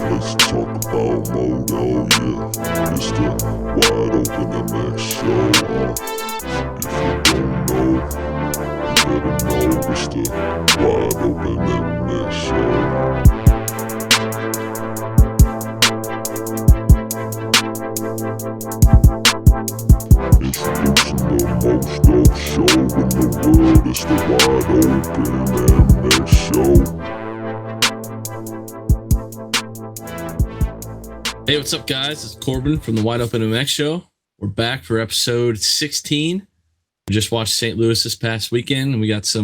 Let's talk about moto, yeah. It's the Wide Open MX show. If you don't know, you better know. It's the Wide Open MX show. Introducing the most dope show in the world. It's the Wide Open MX show. Hey, what's up, guys? It's Corbin from the Wide Open MX Show. We're back for episode 16. We just watched St. Louis this past weekend, and we got a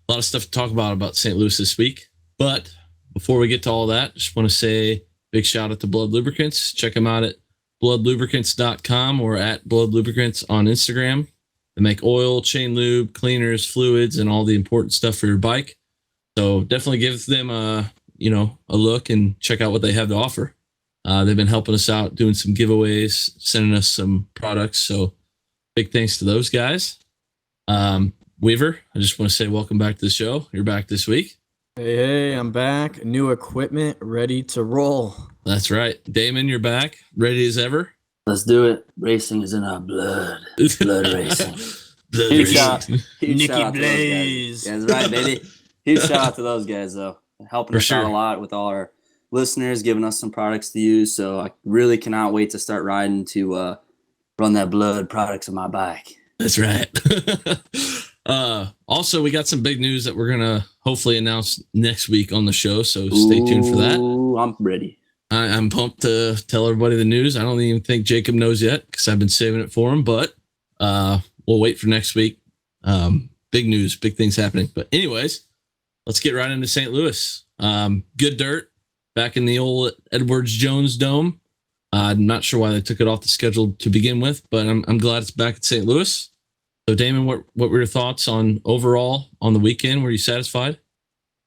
lot of stuff to talk about St. Louis this week. But before we get to all that, just want to say big shout out to Blood Lubricants. Check them out at bloodlubricants.com or at Blood Lubricants on Instagram. They make oil, chain lube, cleaners, fluids, and all the important stuff for your bike. So definitely give them a look and check out what they have to offer. They've been helping us out, doing some giveaways, sending us some products. So big thanks to those guys. Weaver, I just want to say welcome back to the show. You're back this week. Hey, I'm back. New equipment, ready to roll. That's right. Damon, you're back, ready as ever. Let's do it. Racing is in our blood. Blood racing. Huge shout out Nikki to Blaze. those guys. Yeah, that's right, baby. Huge shout out to those guys, though. Helping us out a lot with all our listeners, giving us some products to use. So I really cannot wait to start riding to run that blood products on my bike. That's right. Also, we got some big news that we're going to hopefully announce next week on the show. So stay tuned for that. I'm ready. I'm pumped to tell everybody the news. I don't even think Jacob knows yet because I've been saving it for him, but we'll wait for next week. Big news, big things happening. But anyways, let's get right into St. Louis. Good dirt. Back in the old Edwards Jones Dome. I'm not sure why they took it off the schedule to begin with, but I'm glad it's back at St. Louis. So, Damon, what were your thoughts on overall on the weekend? Were you satisfied?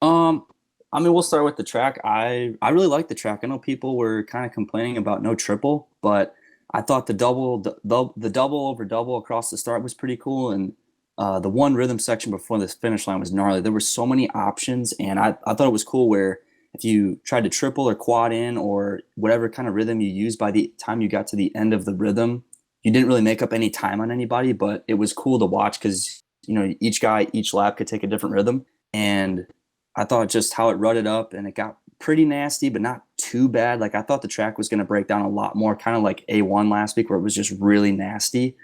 We'll start with the track. I really like the track. I know people were kind of complaining about no triple, but I thought the double over double across the start was pretty cool, and the one rhythm section before this finish line was gnarly. There were so many options, and I thought it was cool where if you tried to triple or quad in or whatever kind of rhythm you used, by the time you got to the end of the rhythm, you didn't really make up any time on anybody, but it was cool to watch because, each guy, each lap could take a different rhythm. And I thought just how it rutted up and it got pretty nasty, but not too bad. Like I thought the track was going to break down a lot more, kind of like A1 last week where it was just really nasty.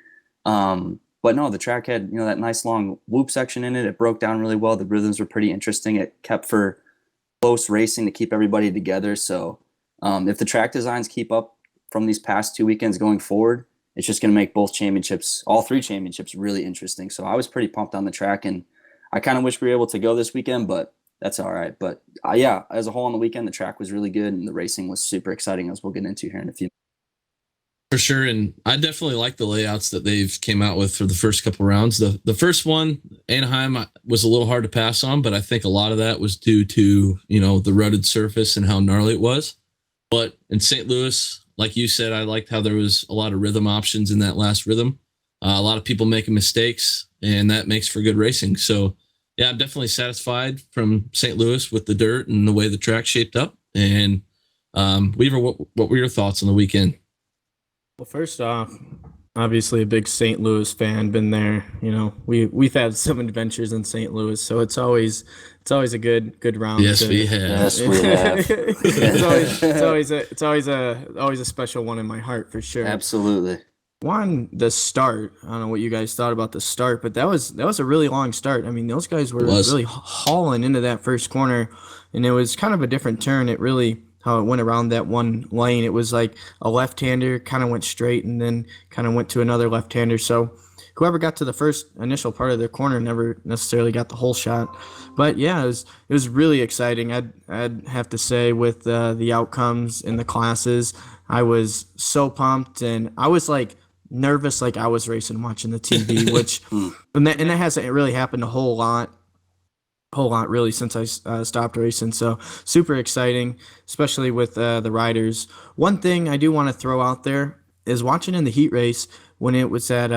But no, the track had, that nice long whoop section in it. It broke down really well. The rhythms were pretty interesting. It kept for close racing to keep everybody together. So if the track designs keep up from these past 2 weekends going forward, it's just going to make all three championships really interesting. So I was pretty pumped on the track, and I kind of wish we were able to go this weekend, but that's all right. But as a whole on the weekend, the track was really good and the racing was super exciting, as we'll get into here in a few minutes. For sure, and I definitely like the layouts that they've came out with for the first couple rounds. The first one, Anaheim, was a little hard to pass on, but I think a lot of that was due to, the rutted surface and how gnarly it was. But in St. Louis, like you said, I liked how there was a lot of rhythm options in that last rhythm. A lot of people making mistakes, and that makes for good racing. So, yeah, I'm definitely satisfied from St. Louis with the dirt and the way the track shaped up. And Weaver, what were your thoughts on the weekend? Well, first off, obviously a big St. Louis fan, been there. We've had some adventures in St. Louis, so it's always a good round. Yes, we have. Yes, we have. it's always a special one in my heart for sure. Absolutely. The start, I don't know what you guys thought about the start, but that was a really long start. I mean, those guys were really hauling into that first corner, and it was kind of a different turn. How it went around that one lane. It was like a left-hander, kind of went straight and then kind of went to another left-hander. So whoever got to the first initial part of the corner never necessarily got the whole shot. But yeah, it was really exciting. I'd have to say with the outcomes in the classes, I was so pumped, and I was like nervous, like I was racing watching the TV, which and that hasn't really happened a whole lot really since I stopped racing. So super exciting, especially with the riders. One thing I do want to throw out there is watching in the heat race when it was at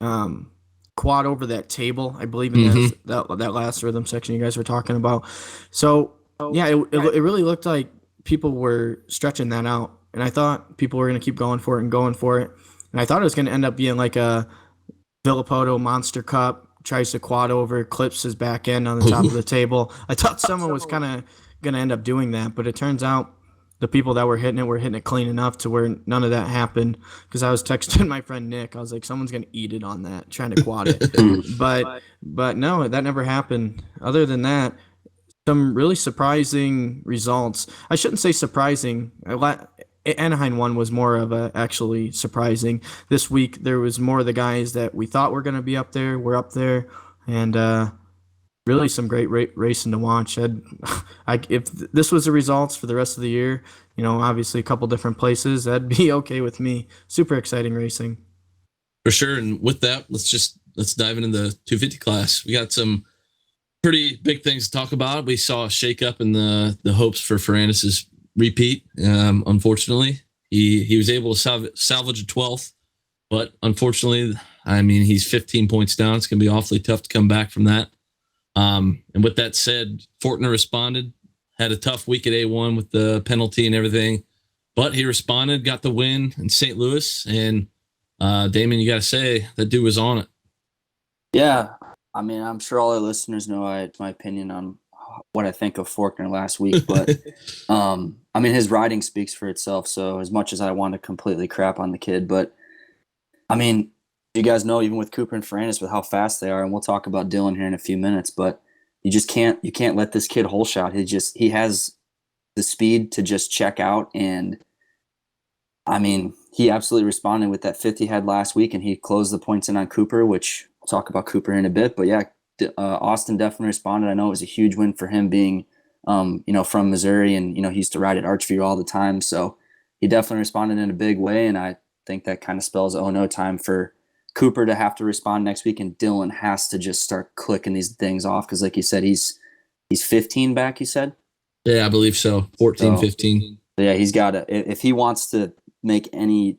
quad over that table, I believe in that last rhythm section you guys were talking about. So yeah, it really looked like people were stretching that out, and I thought people were going to keep going for it and going for it, and I thought it was going to end up being like a Villapoto Monster Cup, tries to quad over, clips his back end on the top of the table. I thought someone was kind of going to end up doing that, but it turns out the people that were hitting it clean enough to where none of that happened. Because I was texting my friend Nick, I was like, someone's going to eat it on that, trying to quad it. but no, that never happened. Other than that, some really surprising results. I shouldn't say surprising. Anaheim one was more of a actually surprising. This week there was more of the guys that we thought were going to be up there were up there, and really some great racing to watch. If this was the results for the rest of the year, obviously a couple different places, that'd be okay with me. Super exciting racing. For sure. And with that, let's dive into the 250 class. We got some pretty big things to talk about. We saw a shake up in the hopes for Ferrandis's repeat. Unfortunately, he was able to salvage a 12th, but unfortunately, he's 15 points down. It's going to be awfully tough to come back from that. And with that said, Fortner responded, had a tough week at A1 with the penalty and everything, but he responded, got the win in St. Louis. And Damon, you got to say that dude was on it. Yeah. I'm sure all our listeners know my opinion on what I think of Fortner last week, but his riding speaks for itself. So as much as I want to completely crap on the kid, but you guys know, even with Cooper and Ferrandis, with how fast they are, and we'll talk about Dylan here in a few minutes, but you can't let this kid hole shot. He has the speed to just check out, and he absolutely responded with that 50 he had last week, and he closed the points in on Cooper, which we'll talk about Cooper in a bit. But yeah, Austin definitely responded. I know it was a huge win for him being, from Missouri, and he used to ride at Archview all the time, so he definitely responded in a big way, and I think that kind of spells no time for Cooper to have to respond next week, and Dylan has to just start clicking these things off because, like you said, he's 15 back, you said? Yeah, I believe so. 14, 15. Yeah, he's got to – if he wants to make any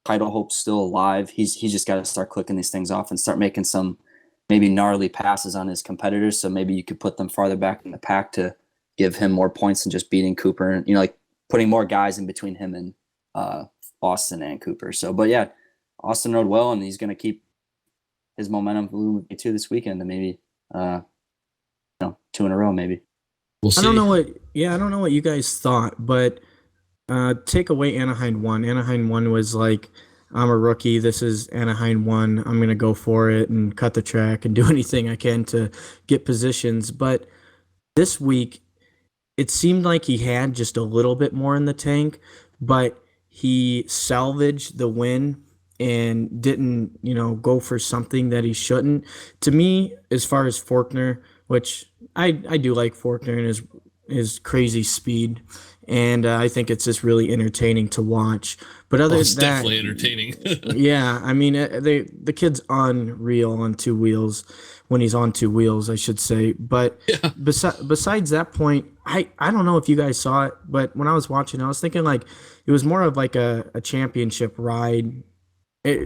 title hopes still alive, he's just got to start clicking these things off and start making some maybe gnarly passes on his competitors, so maybe you could put them farther back in the pack to give him more points than just beating Cooper and, like putting more guys in between him and Austin and Cooper. So, but yeah, Austin rode well, and he's going to keep his momentum moving to this weekend, and maybe, 2 in a row, maybe. We'll see. I don't know what you guys thought, but take away Anaheim 1. Anaheim 1 was like, I'm a rookie. This is Anaheim 1. I'm going to go for it and cut the track and do anything I can to get positions. But this week, it seemed like he had just a little bit more in the tank, but he salvaged the win and didn't, go for something that he shouldn't. To me, as far as Fortner, which I do like Fortner and his crazy speed, and I think it's just really entertaining to watch. But it's definitely entertaining. Yeah, the kid's unreal on two wheels, when he's on two wheels, I should say. But yeah. Besides that point, I don't know if you guys saw it, but when I was watching, I was thinking like it was more of like a championship ride.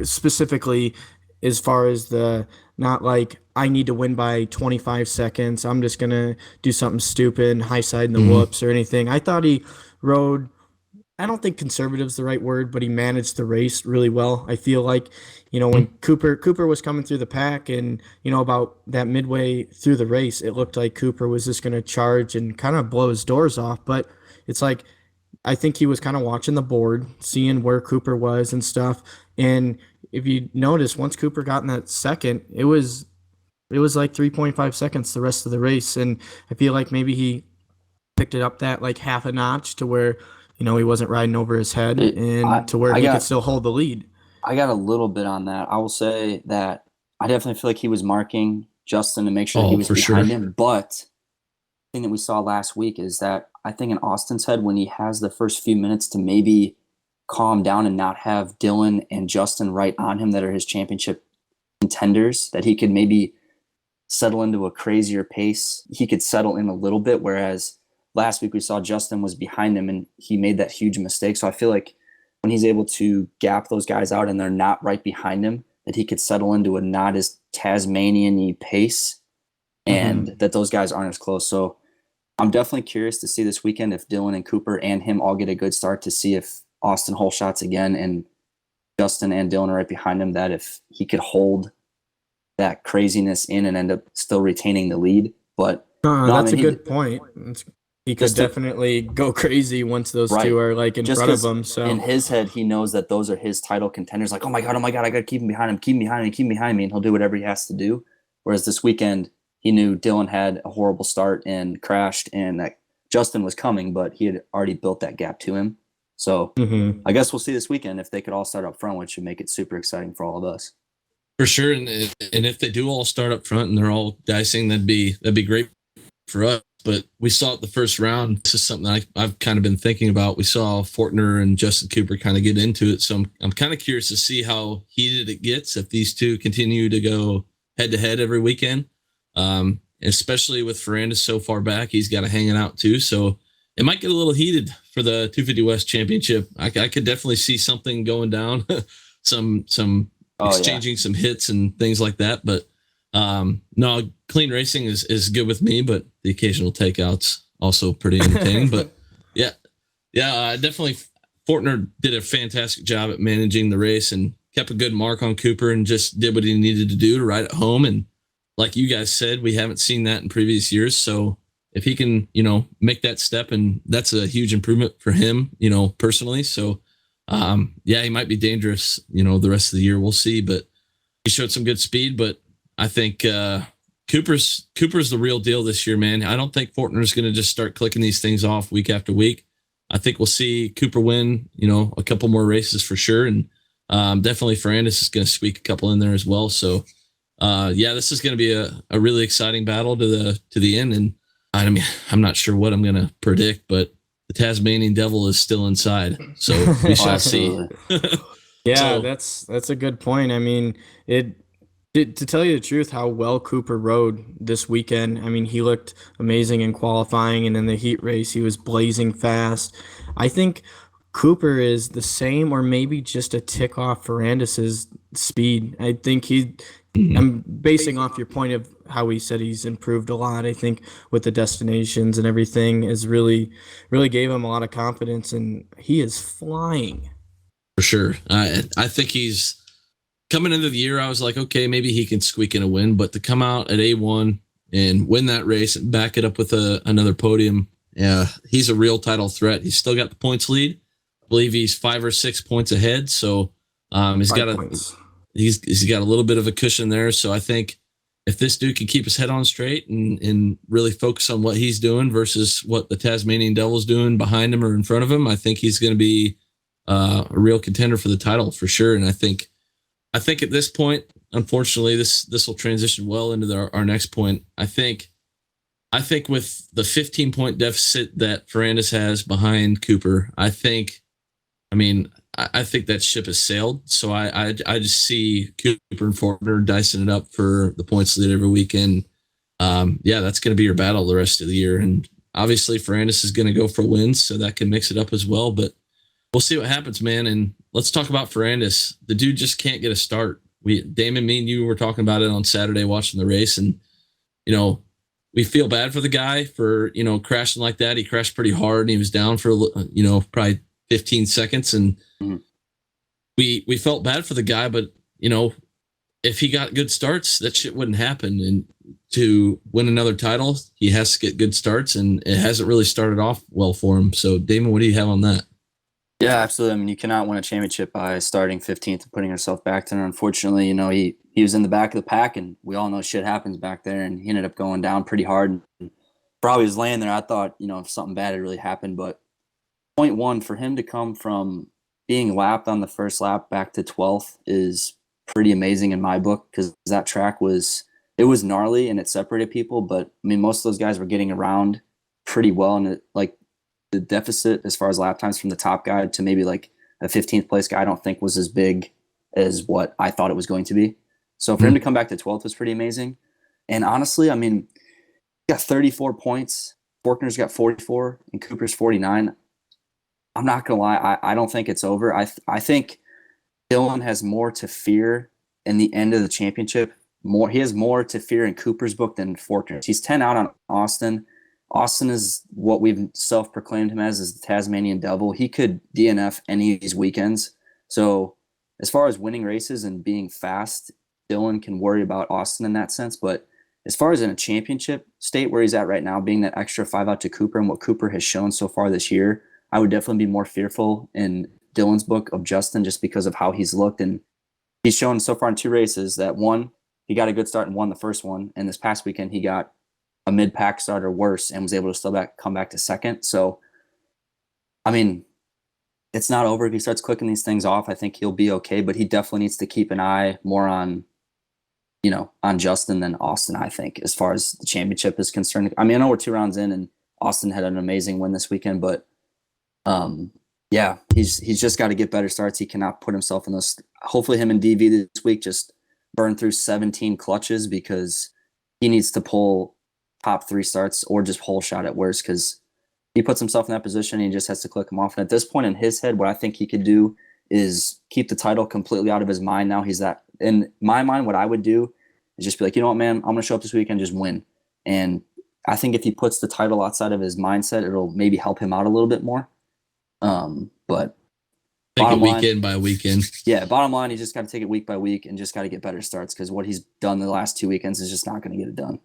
Specifically as far as not like I need to win by 25 seconds. I'm just going to do something stupid, high side in the whoops or anything. I thought he rode, I don't think conservative's the right word, but he managed the race really well. I feel like, when Cooper was coming through the pack and, about that midway through the race, it looked like Cooper was just going to charge and kind of blow his doors off. But it's like, I think he was kind of watching the board, seeing where Cooper was and stuff. And if you notice, once Cooper got in that second, it was like 3.5 seconds the rest of the race. And I feel like maybe he picked it up that like half a notch to where, he wasn't riding over his head to where he could still hold the lead. I got a little bit on that. I will say that I definitely feel like he was marking Justin to make sure he was behind him. But the thing that we saw last week is that I think in Austin's head, when he has the first few minutes to maybe calm down and not have Dylan and Justin right on him that are his championship contenders, that he could maybe settle into a crazier pace. He could settle in a little bit, whereas last week we saw Justin was behind him and he made that huge mistake. So I feel like when he's able to gap those guys out and they're not right behind him, that he could settle into a not as Tasmanian-y pace and that those guys aren't as close. So I'm definitely curious to see this weekend if Dylan and Cooper and him all get a good start, to see if Austin hole shots again and Justin and Dylan are right behind him, that if he could hold that craziness in and end up still retaining the lead. But that's a good point. He could definitely go crazy once those two are like in front of him. So in his head, he knows that those are his title contenders. Like, oh my god, I got to keep him behind him, keep him behind me, and he'll do whatever he has to do. Whereas this weekend, he knew Dylan had a horrible start and crashed, and that Justin was coming, but he had already built that gap to him. So I guess we'll see this weekend if they could all start up front, which would make it super exciting for all of us. For sure, and if they do all start up front and they're all dicing, that'd be great for us. But we saw it the first round. This is something I've kind of been thinking about. We saw Fortner and Justin Cooper kind of get into it, so I'm kind of curious to see how heated it gets if these two continue to go head to head every weekend. Especially with Ferrandis so far back, he's got to hang it out too. So it might get a little heated for the 250 West Championship. I could definitely see something going down, some exchanging some hits and things like that. But no, clean racing is good with me, but the occasional takeouts also pretty entertaining. But yeah, definitely Fortner did a fantastic job at managing the race and kept a good mark on Cooper and just did what he needed to do to ride it home. And like you guys said, we haven't seen that in previous years. So if he can, make that step, and that's a huge improvement for him, personally. So he might be dangerous, the rest of the year. We'll see, but he showed some good speed. But I think Cooper's the real deal this year, man. I don't think Fortner's going to just start clicking these things off week after week. I think we'll see Cooper win, a couple more races for sure. And definitely Ferrandis is going to squeak a couple in there as well. So this is going to be a really exciting battle to the end. And I mean, I'm not sure what I'm going to predict, but the Tasmanian Devil is still inside. So we shall see. Yeah, that's a good point. I mean, to tell you the truth, how well Cooper rode this weekend. I mean, he looked amazing in qualifying, and in the heat race, he was blazing fast. I think Cooper is the same, or maybe just a tick off Ferrandis's speed. I think I'm basing off your point of how he said he's improved a lot. I think with the destinations and everything is really, really gave him a lot of confidence, and he is flying. For sure. I think he's coming into the year. I was like, okay, maybe he can squeak in a win, but to come out at A1 and win that race and back it up with another podium. Yeah, he's a real title threat. He's still got the points lead. I believe he's 5 or 6 points ahead. So he's got a little bit of a cushion there. So I think if this dude can keep his head on straight and really focus on what he's doing versus what the Tasmanian Devil's doing behind him or in front of him, I think he's going to be a real contender for the title for sure. And I think at this point, unfortunately, this will transition well into our next point. I think with the 15-point deficit that Ferrandis has behind Cooper, I think that ship has sailed. So I just see Cooper and Fortner dicing it up for the points lead every weekend. That's going to be your battle the rest of the year. And obviously Ferrandis is going to go for wins, so that can mix it up as well. But we'll see what happens, man. And let's talk about Ferrandis. The dude just can't get a start. Damon, me and you were talking about it on Saturday watching the race, and we feel bad for the guy for crashing like that. He crashed pretty hard, and he was down for probably 15 seconds, and we felt bad for the guy. But if he got good starts, that shit wouldn't happen. And to win another title, he has to get good starts, and it hasn't really started off well for him. So, Damon, what do you have on that? Yeah, absolutely. I mean, you cannot win a championship by starting 15th and putting yourself back there. Unfortunately, he was in the back of the pack, and we all know shit happens back there, and he ended up going down pretty hard. And probably was laying there. I thought, if something bad had really happened. But point one, for him to come from being lapped on the first lap back to 12th is pretty amazing in my book, because that track was gnarly and it separated people. But I mean, most of those guys were getting around pretty well, and the deficit as far as lap times from the top guy to maybe like a 15th place guy, I don't think was as big as what I thought it was going to be. So for him to come back to 12th was pretty amazing. And honestly, I mean, he got 34 points. Forkner's got 44 and Cooper's 49. I'm not going to lie. I don't think it's over. I think Dylan has more to fear in the end of the championship. He has more to fear in Cooper's book than Forkner's. He's 10 out on Austin. Austin is what we've self-proclaimed him as, is the Tasmanian Devil. He could DNF any of these weekends. So as far as winning races and being fast, Dylan can worry about Austin in that sense. But as far as in a championship state where he's at right now, being that extra 5 out to Cooper and what Cooper has shown so far this year, I would definitely be more fearful in Dylan's book of Justin just because of how he's looked. And he's shown so far in 2 races that one, he got a good start and won the first one. And this past weekend, he got a mid-pack start or worse and was able to still come back to second. So, I mean, it's not over. If he starts clicking these things off, I think he'll be okay. But he definitely needs to keep an eye more on, on Justin than Austin, I think, as far as the championship is concerned. I mean, I know we're 2 rounds in and Austin had an amazing win this weekend, but yeah, he's just got to get better starts. He cannot put himself in those. Hopefully him and DV this week just burn through 17 clutches because he needs to pull top 3 starts or just whole shot at worst because he puts himself in that position and he just has to click him off. And at this point in his head, what I think he could do is keep the title completely out of his mind. Now he's that. In my mind, what I would do is just be like, you know what, man, I'm going to show up this week and just win. And I think if he puts the title outside of his mindset, it'll maybe help him out a little bit more. But take it weekend by weekend. Yeah, bottom line, you just got to take it week by week and just got to get better starts because what he's done the last 2 weekends is just not going to get it done.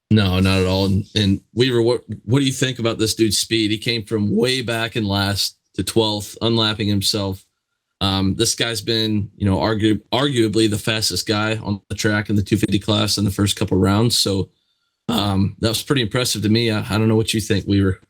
No, not at all. And Weaver, what do you think about this dude's speed? He came from way back in last to 12th, unlapping himself. This guy's been, arguably the fastest guy on the track in the 250 class in the first couple rounds. So that was pretty impressive to me. I don't know what you think, Weaver.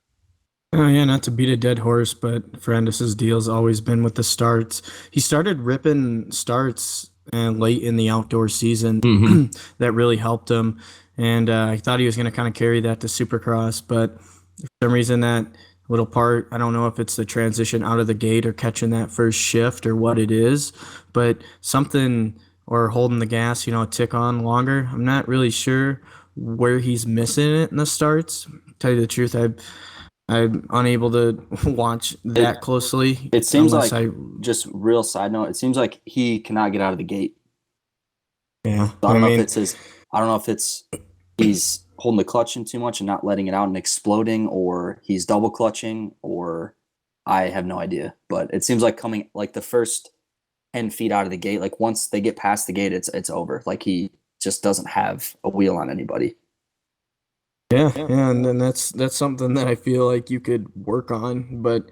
Oh, yeah, not to beat a dead horse, but Ferrandis' deal's always been with the starts. He started ripping starts late in the outdoor season. That really helped him. And I thought he was going to kind of carry that to Supercross, but for some reason that little part, I don't know if it's the transition out of the gate or catching that first shift or what it is, but something, or holding the gas, tick on longer. I'm not really sure where he's missing it in the starts. To tell you the truth, I'm unable to watch that closely. It seems like, just real side note, it seems like he cannot get out of the gate. Yeah. So I don't know if it's he's holding the clutch in too much and not letting it out and exploding, or he's double clutching, or I have no idea. But it seems like coming like the first 10 feet out of the gate, like once they get past the gate, it's over. Like he just doesn't have a wheel on anybody. Yeah, and then that's something that I feel like you could work on, but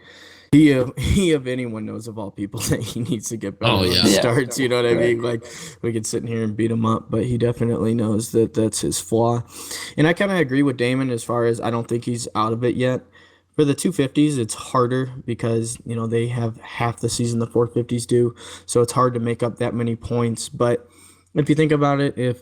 he of anyone knows of all people that he needs to get better on the starts. You know what I mean? Like we could sit in here and beat him up, but he definitely knows that that's his flaw. And I kind of agree with Damon as far as I don't think he's out of it yet. For the 250s, it's harder because they have half the season the 450s do, so it's hard to make up that many points. But if you think about it, if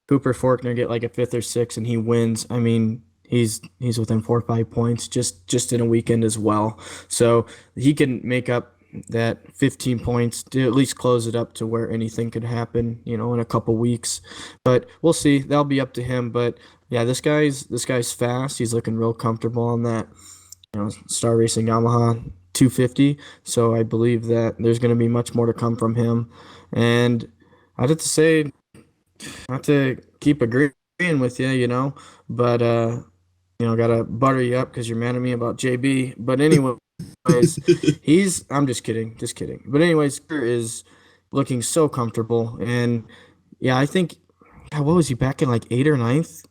Cooper Faulkner get like a 5th or 6th and he wins, I mean, he's within 4 or 5 points just in a weekend as well. So he can make up that 15 points to at least close it up to where anything could happen, in a couple weeks. But we'll see. That'll be up to him. But yeah, this guy's fast. He's looking real comfortable on that, Star Racing Yamaha 250. So I believe that there's going to be much more to come from him. And I'd have to say, not to keep agreeing with you, but gotta butter you up because you're mad at me about JB. But anyways, I'm just kidding. But anyways, is looking so comfortable, and yeah, I think, God, what was he back in like 8th or 9th?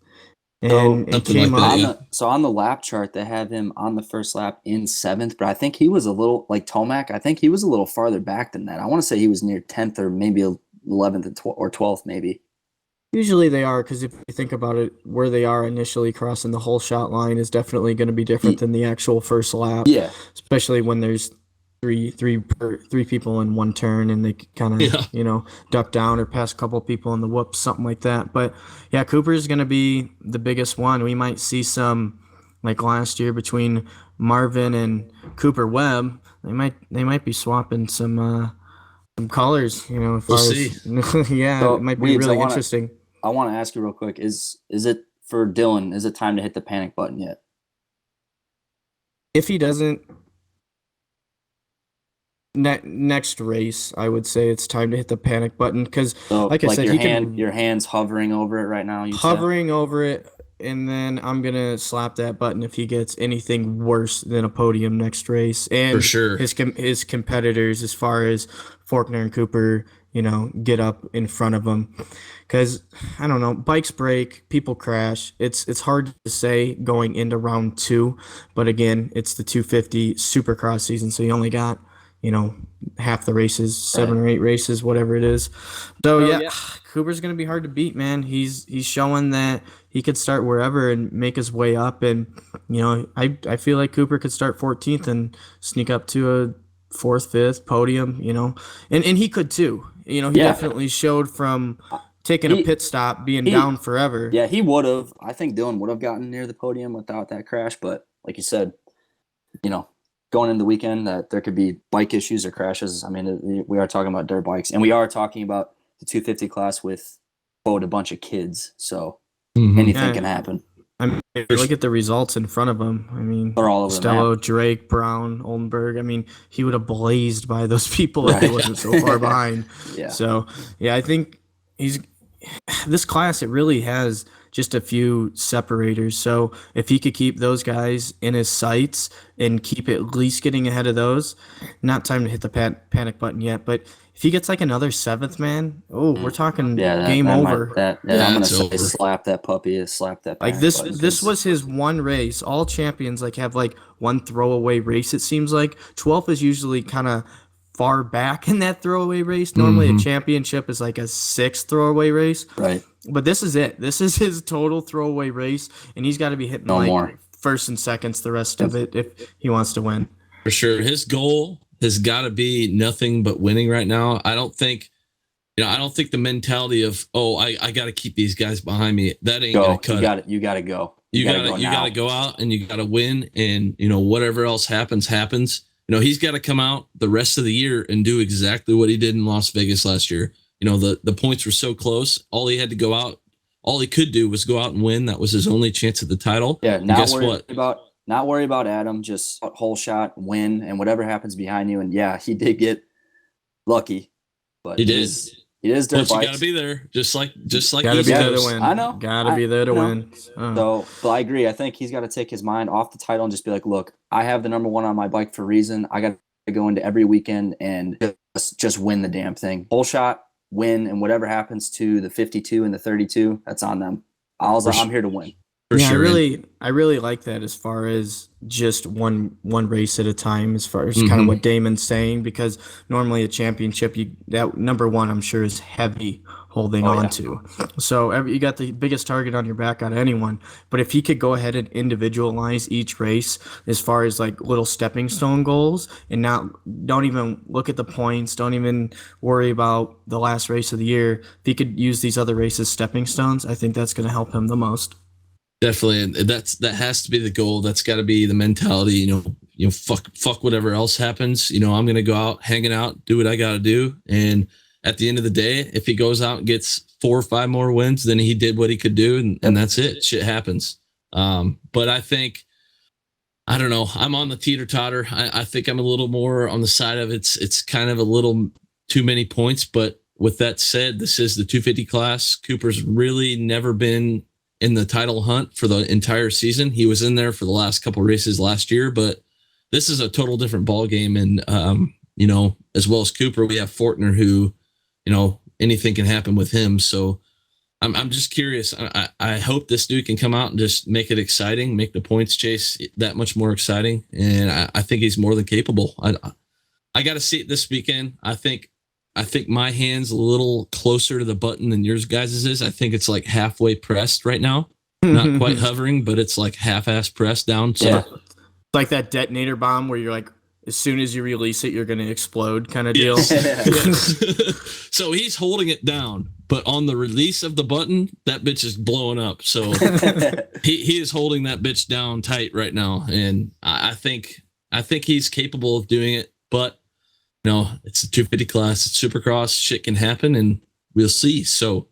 And it came up. So on the lap chart, they have him on the first lap in 7th, but I think he was a little like Tomac. I think he was a little farther back than that. I want to say he was near 10th or maybe 11th or 12th, maybe. Usually they are, because if you think about it, where they are initially crossing the whole shot line is definitely going to be different than the actual first lap. Yeah, especially when there's three people in one turn and they kind of duck down or pass a couple people in the whoops, something like that. But yeah, Cooper's going to be the biggest one. We might see some, like last year between Marvin and Cooper Webb. They might be swapping some colors. We'll see. Yeah, so, it might be really interesting. I want to ask you real quick, is it for Dylan, is it time to hit the panic button yet? If he doesn't, next race, I would say it's time to hit the panic button because, like I said, your hand's hovering over it right now. Over it. and then I'm gonna slap that button if he gets anything worse than a podium next race. And For sure. his competitors, as far as Faulkner and Cooper, get up in front of him. Because I don't know, bikes break, people crash. It's hard to say going into round 2, but again, it's the 250 Supercross season, so you only got half the races, 7 or 8 races, whatever it is. So yeah, Cooper's gonna be hard to beat, man. He's showing that he could start wherever and make his way up, and I feel like Cooper could start 14th and sneak up to a 4th, 5th podium, and he could too. He definitely showed from taking a pit stop, being down forever. Yeah, he would have. I think Dylan would have gotten near the podium without that crash, but like you said, going into the weekend, that there could be bike issues or crashes. I mean, we are talking about dirt bikes, and we are talking about the 250 class with, quote, a bunch of kids. So anything can happen. I mean, look at the results in front of him. I mean, they're all over Costello, Drake, Brown, Oldenburg. I mean, he would have blazed by those people if he wasn't so far behind. Yeah. So, yeah, I think this class, it really has just a few separators. So if he could keep those guys in his sights and keep at least getting ahead of those, not time to hit the panic button yet, but if he gets like another 7th, man, we're talking game over. I'm going to say slap that puppy, slap that like this was his one race. All champions have one throwaway race, it seems like. 12th is usually kind of far back in that throwaway race. Normally a championship is like a 6th throwaway race. Right. But this is it. This is his total throwaway race, and he's got to be hitting more first and seconds the rest of it if he wants to win. For sure. His goal has got to be nothing but winning right now. I don't think the mentality of, I got to keep these guys behind me. That ain't going to cut it. You got to go. You got to go out and you got to win, and whatever else happens. He's got to come out the rest of the year and do exactly what he did in Las Vegas last year. The points were so close. All he had to go out, all he could do was go out and win. That was his only chance at the title. Yeah, not worry about Adam, just whole shot, win, and whatever happens behind you. And yeah, he did get lucky, but he did. It is dirt bikes. You got to be there, just like gotta be there to win. I know. Gotta be there to win. So, but I agree. I think he's got to take his mind off the title and just be like, look, I have the number 1 on my bike for a reason. I got to go into every weekend and just win the damn thing. Whole shot, win, and whatever happens to the 52 and the 32, that's on them. I'm here to win. Yeah, sure. I really like that as far as just one race at a time, as far as kind of what Damon's saying, because normally a championship, that number 1, I'm sure, is heavy holding on to. So you got the biggest target on your back out of anyone. But if he could go ahead and individualize each race as far as little stepping stone goals, and don't even look at the points, don't even worry about the last race of the year. If he could use these other races as stepping stones, I think that's going to help him the most. Definitely, and that has to be the goal. That's got to be the mentality. Fuck whatever else happens. I'm gonna go out, hanging out, do what I gotta do, and at the end of the day, if he goes out and gets 4 or 5 more wins, then he did what he could do, and that's it. Shit happens. But I think, I don't know. I'm on the teeter totter. I think I'm a little more on the side of it's kind of a little too many points. But with that said, this is the 250 class. Cooper's really never been in the title hunt for the entire season. He was in there for the last couple races last year, but this is a total different ball game. And, as well as Cooper, we have Fortner who, anything can happen with him. So I'm just curious. I hope this dude can come out and just make it exciting, make the points chase that much more exciting. And I think he's more than capable. I got to see it this weekend. I think my hand's a little closer to the button than yours guys' is. I think it's halfway pressed right now. Not quite hovering, but it's half-ass pressed down. So yeah. It's like that detonator bomb where you're as soon as you release it, you're going to explode kind of deal. So he's holding it down, but on the release of the button, that bitch is blowing up. So he is holding that bitch down tight right now. And I think he's capable of doing it, but it's a 250 class. It's Supercross. Shit can happen, and we'll see. So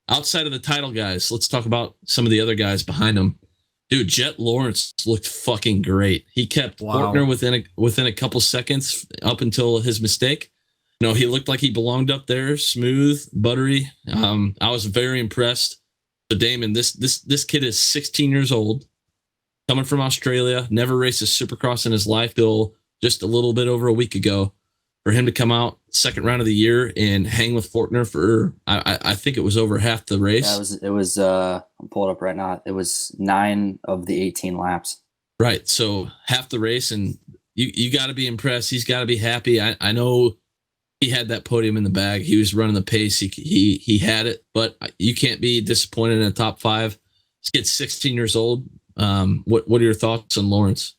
outside of the title guys, let's talk about some of the other guys behind him. Dude, Jet Lawrence looked fucking great. He kept Fortner within a couple seconds up until his mistake. He looked like he belonged up there, smooth, buttery. I was very impressed. So Damon, this kid is 16 years old, coming from Australia, never raced a Supercross in his life till just a little bit over a week ago. For him to come out second round of the year and hang with Faulkner for, I think it was over half the race. Yeah, it was. I'm pulling up right now. It was 9 of the 18 laps. Right. So half the race, and you got to be impressed. He's got to be happy. I know he had that podium in the bag. He was running the pace. He had it, but you can't be disappointed in the top 5. This kid's 16 years old. What are your thoughts on Lawrence?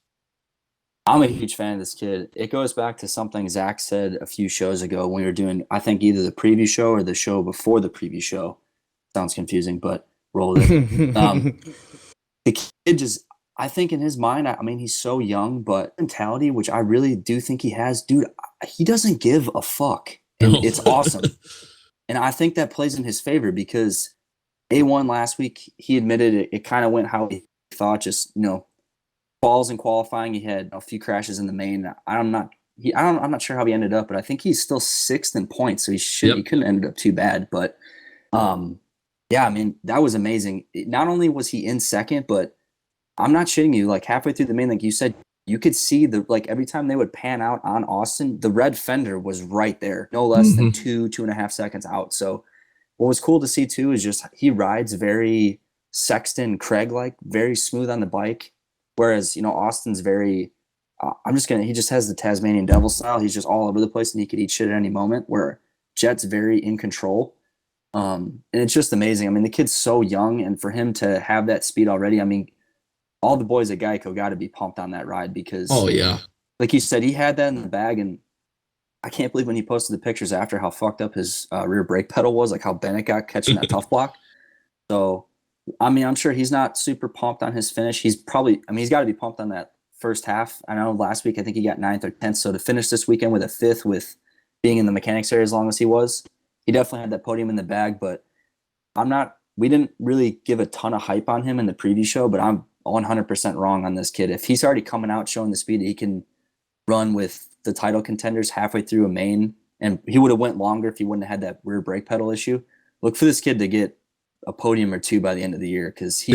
I'm a huge fan of this kid. It goes back to something Zach said a few shows ago when we were doing, I think, either the preview show or the show before the preview show. Sounds confusing, but roll with it. The kid just, I think in his mind, I mean, he's so young, but mentality, which I really do think he has, dude, he doesn't give a fuck. And it's awesome. And I think that plays in his favor because A1 last week, he admitted it kind of went how he thought, just, falls in qualifying. He had a few crashes in the main. I'm not sure how he ended up, but I think he's still 6th in points, so he couldn't end up too bad. But yeah, I mean, that was amazing. Not only was he in second, but I'm not shitting you. Like halfway through the main, like you said, you could see every time they would pan out on Austin, the red fender was right there, no less than 2.5 seconds out. So what was cool to see too is just he rides very Sexton Craig like, very smooth on the bike. Whereas, Austin's very, he just has the Tasmanian devil style. He's just all over the place and he could eat shit at any moment, where Jet's very in control. And it's just amazing. I mean, the kid's so young, and for him to have that speed already, I mean, all the boys at Geico got to be pumped on that ride because, oh yeah, like you said, he had that in the bag. And I can't believe when he posted the pictures after how fucked up his rear brake pedal was, like how Bennett got catching that tough block. So, I mean, I'm sure he's not super pumped on his finish. He's got to be pumped on that first half. I know last week, I think he got 9th or 10th. So to finish this weekend with a 5th with being in the mechanics area as long as he was, he definitely had that podium in the bag. But we didn't really give a ton of hype on him in the preview show, but I'm 100% wrong on this kid. If he's already coming out showing the speed that he can run with the title contenders halfway through a main, and he would have went longer if he wouldn't have had that rear brake pedal issue. Look for this kid to get a podium or 2 by the end of the year because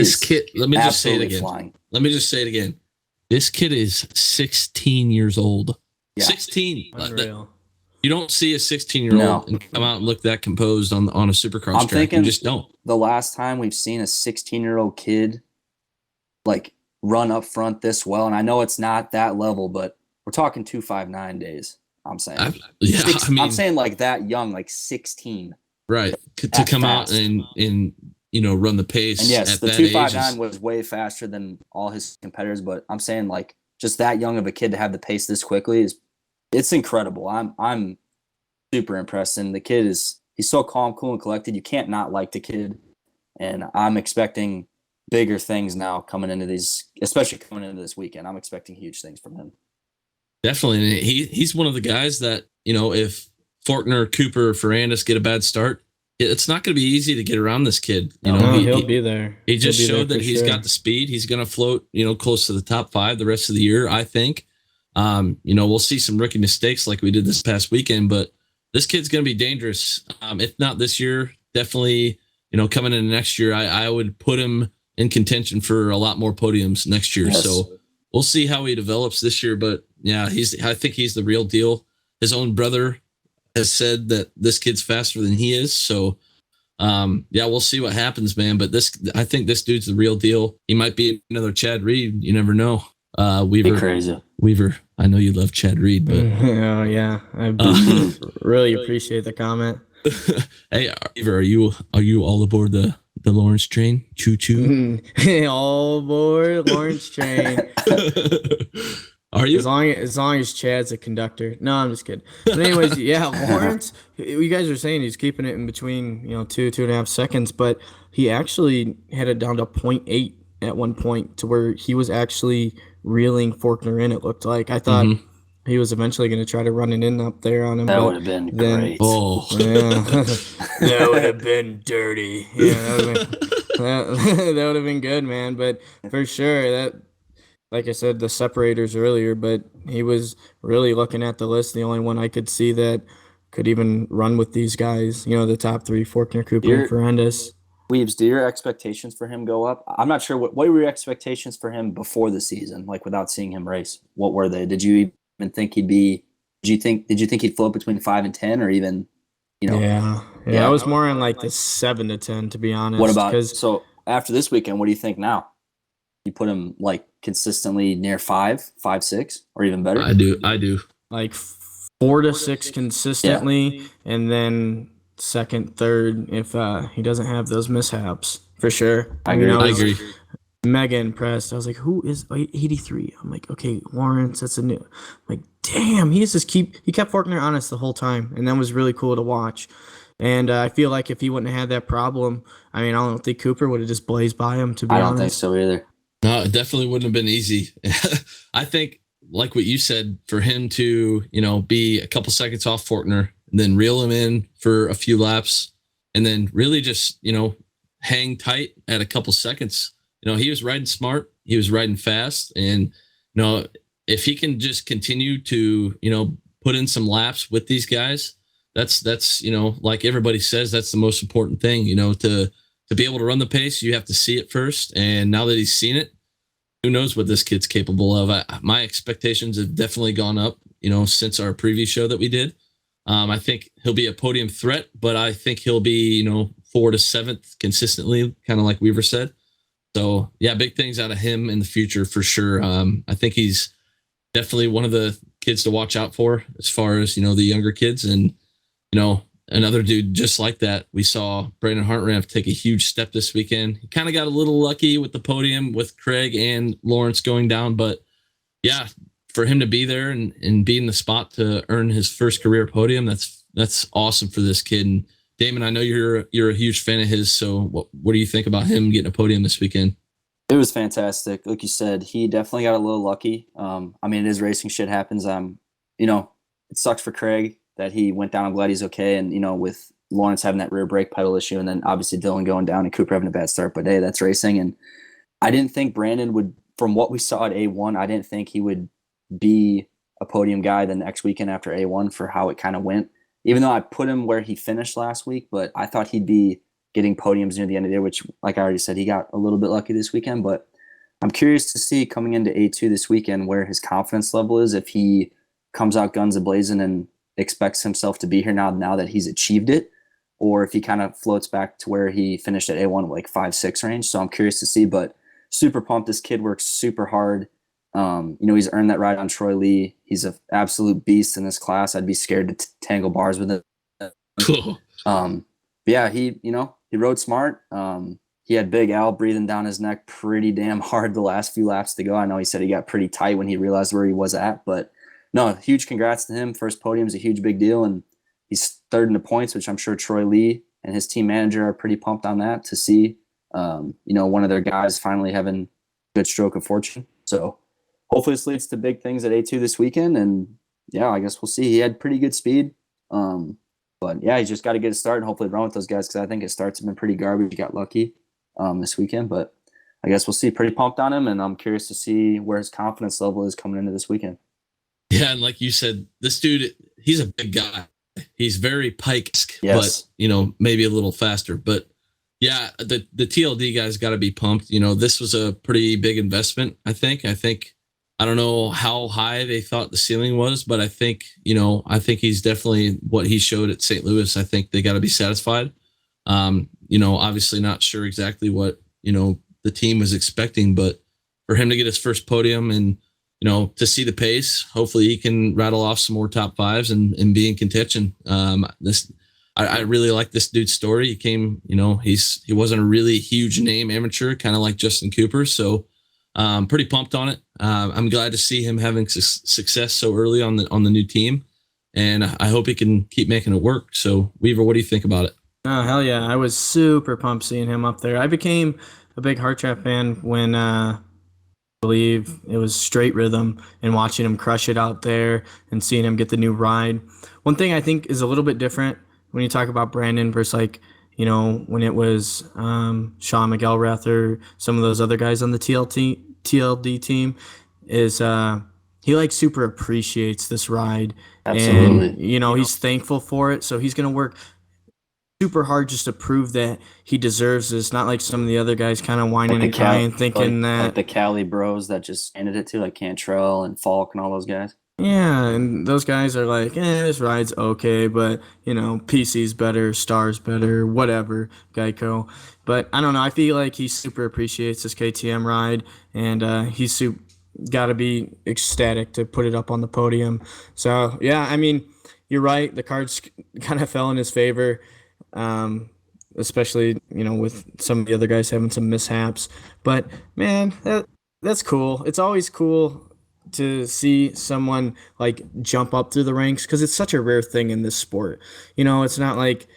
let me just say it again. Flying. Let me just say it again. This kid is 16 years old. Yeah. 16. Unreal. You don't see a 16-year-old and come out and look that composed on a Supercross track. You just don't. The last time we've seen a 16-year-old kid like run up front this well, and I know it's not that level, but we're talking 259 days. I'm saying. I'm saying like that young, like 16. Right. To come fast. Out and run the pace. And yes, at the that 259 was way faster than all his competitors, but I'm saying like just that young of a kid to have the pace this quickly it's incredible. I'm super impressed. And the kid he's so calm, cool, and collected. You can't not like the kid. And I'm expecting bigger things now coming into these, especially coming into this weekend. I'm expecting huge things from him. Definitely. He's one of the guys that, if Faulkner, Cooper, Ferrandis get a bad start, it's not going to be easy to get around this kid. He'll be there. He just showed that he's got the speed. He's going to float, close to the top 5 the rest of the year, I think. We'll see some rookie mistakes like we did this past weekend, but this kid's going to be dangerous. If not this year, definitely, coming into next year, I would put him in contention for a lot more podiums next year. Yes. So we'll see how he develops this year, but yeah, I think he's the real deal. His own brother has said that this kid's faster than he is. So, we'll see what happens, man. But I think this dude's the real deal. He might be another Chad Reed. You never know. Weaver, crazy. Weaver. I know you love Chad Reed, but oh yeah, I really appreciate the comment. Hey, Weaver, are you all aboard the Lawrence train? Choo choo. All aboard Lawrence train. Are you? As long as Chad's a conductor. No, I'm just kidding. But anyways, yeah, Lawrence, you guys are saying he's keeping it in between, 2.5 seconds, but he actually had it down to 0.8 at one point to where he was actually reeling Faulkner in, it looked like. I thought he was eventually going to try to run it in up there on him. That would have been great. Oh. Yeah. That would have been dirty. Yeah, that would have been good, man. But for sure, that, like I said, the separators earlier, but he was really looking at the list. The only one I could see that could even run with these guys, the top 3, Faulkner, Cooper, and Ferrandis. Weebs, do your expectations for him go up? I'm not sure what were your expectations for him before the season, like without seeing him race. What were they? Did you even think he'd be? Did you think he'd float between 5 and 10, or even, Yeah. I was more in like the 7 to 10, to be honest. What about because so after this weekend? What do you think now? You put him like consistently near 5, 5, 6, or even better? I do. like 4 to 6 consistently, and then second, third if he doesn't have those mishaps for sure. I agree. I was agree. mega impressed. I was like, who is 83? I'm like, okay, Lawrence, that's a new. I'm like, damn, he kept Faulkner honest the whole time, and that was really cool to watch. And I feel like if he wouldn't have had that problem, I mean, I don't think Cooper would have just blazed by him, to be honest. I don't think so either. No, it definitely wouldn't have been easy. I think, like what you said, for him to, be a couple seconds off Faulkner and then reel him in for a few laps and then really just, hang tight at a couple seconds. He was riding smart. He was riding fast. And, if he can just continue to, put in some laps with these guys, that's, like everybody says, that's the most important thing, to be able to run the pace, you have to see it first. And now that he's seen it, who knows what this kid's capable of. My expectations have definitely gone up, since our preview show that we did. I think he'll be a podium threat, but I think he'll be, 4 to 7th consistently, kind of like Weaver said. So yeah, big things out of him in the future for sure. I think he's definitely one of the kids to watch out for as far as, the younger kids. And, another dude just like that. We saw Brandon Hartranft take a huge step this weekend. He kind of got a little lucky with the podium with Craig and Lawrence going down, but yeah, for him to be there and be in the spot to earn his first career podium, that's awesome for this kid. And Damon, I know you're a huge fan of his, so what do you think about him getting a podium this weekend? It was fantastic. Like you said, he definitely got a little lucky. I mean, it is racing, shit happens. It sucks for Craig that he went down. I'm glad he's okay. And, with Lawrence having that rear brake pedal issue, and then obviously Dylan going down and Cooper having a bad start, but hey, that's racing. And I didn't think Brandon would, from what we saw at A1, I didn't think he would be a podium guy the next weekend after A1 for how it kind of went, even though I put him where he finished last week, but I thought he'd be getting podiums near the end of the year, which, like I already said, he got a little bit lucky this weekend. But I'm curious to see coming into A2 this weekend where his confidence level is, if he comes out guns a-blazing and expects himself to be here now that he's achieved it, or if he kind of floats back to where he finished at A1, like 5-6 range. So I'm curious to see, but super pumped. This kid works super hard. He's earned that ride on Troy Lee. He's an absolute beast in this class. I'd be scared to tangle bars with him. Cool. Yeah, he rode smart. He had Big Al breathing down his neck pretty damn hard the last few laps to go. I know he said he got pretty tight when he realized where he was at, but no, huge congrats to him. First podium is a huge big deal, and he's third in the points, which I'm sure Troy Lee and his team manager are pretty pumped on that to see, one of their guys finally having a good stroke of fortune. So hopefully this leads to big things at A2 this weekend, and yeah, I guess we'll see. He had pretty good speed. But yeah, he's just got to get a start and hopefully run with those guys, because I think his starts have been pretty garbage. He got lucky this weekend, but I guess we'll see. Pretty pumped on him, and I'm curious to see where his confidence level is coming into this weekend. Yeah, and like you said, this dude, he's a big guy. He's very Pike-esque, yes, but, maybe a little faster. But yeah, the TLD guys got to be pumped. This was a pretty big investment, I think. I don't know how high they thought the ceiling was, but I think he's definitely what he showed at St. Louis. I think they got to be satisfied. Obviously not sure exactly what, the team was expecting, but for him to get his first podium and, to see the pace, hopefully he can rattle off some more top fives and be in contention. I really like this dude's story. He came, he wasn't a really huge name amateur, kind of like Justin Cooper. So pretty pumped on it. I'm glad to see him having success so early on the new team, and I hope he can keep making it work. So Weaver, what do you think about it? Oh, hell yeah. I was super pumped seeing him up there. I became a big Heart Trap fan when I believe it was Straight Rhythm, and watching him crush it out there and seeing him get the new ride. One thing I think is a little bit different when you talk about Brandon versus when it was Sean McElrath or some of those other guys on the TLD team is he super appreciates this ride. Absolutely. And he's thankful for it, so he's going to work. super hard just to prove that he deserves this. Not like some of the other guys kind of whining and crying, thinking like the Cali bros that just handed it to, like Cantrell and Falk and all those guys. yeah, and those guys are like, this ride's okay, but PC's better, Star's better, whatever, Geico. But I don't know. I feel like he super appreciates this KTM ride, and he's got to be ecstatic to put it up on the podium. So yeah, I mean, you're right. The cards kind of fell in his favor, especially with some of the other guys having some mishaps. But man, that's cool. It's always cool to see someone like jump up through the ranks because it's such a rare thing in this sport. It's not like,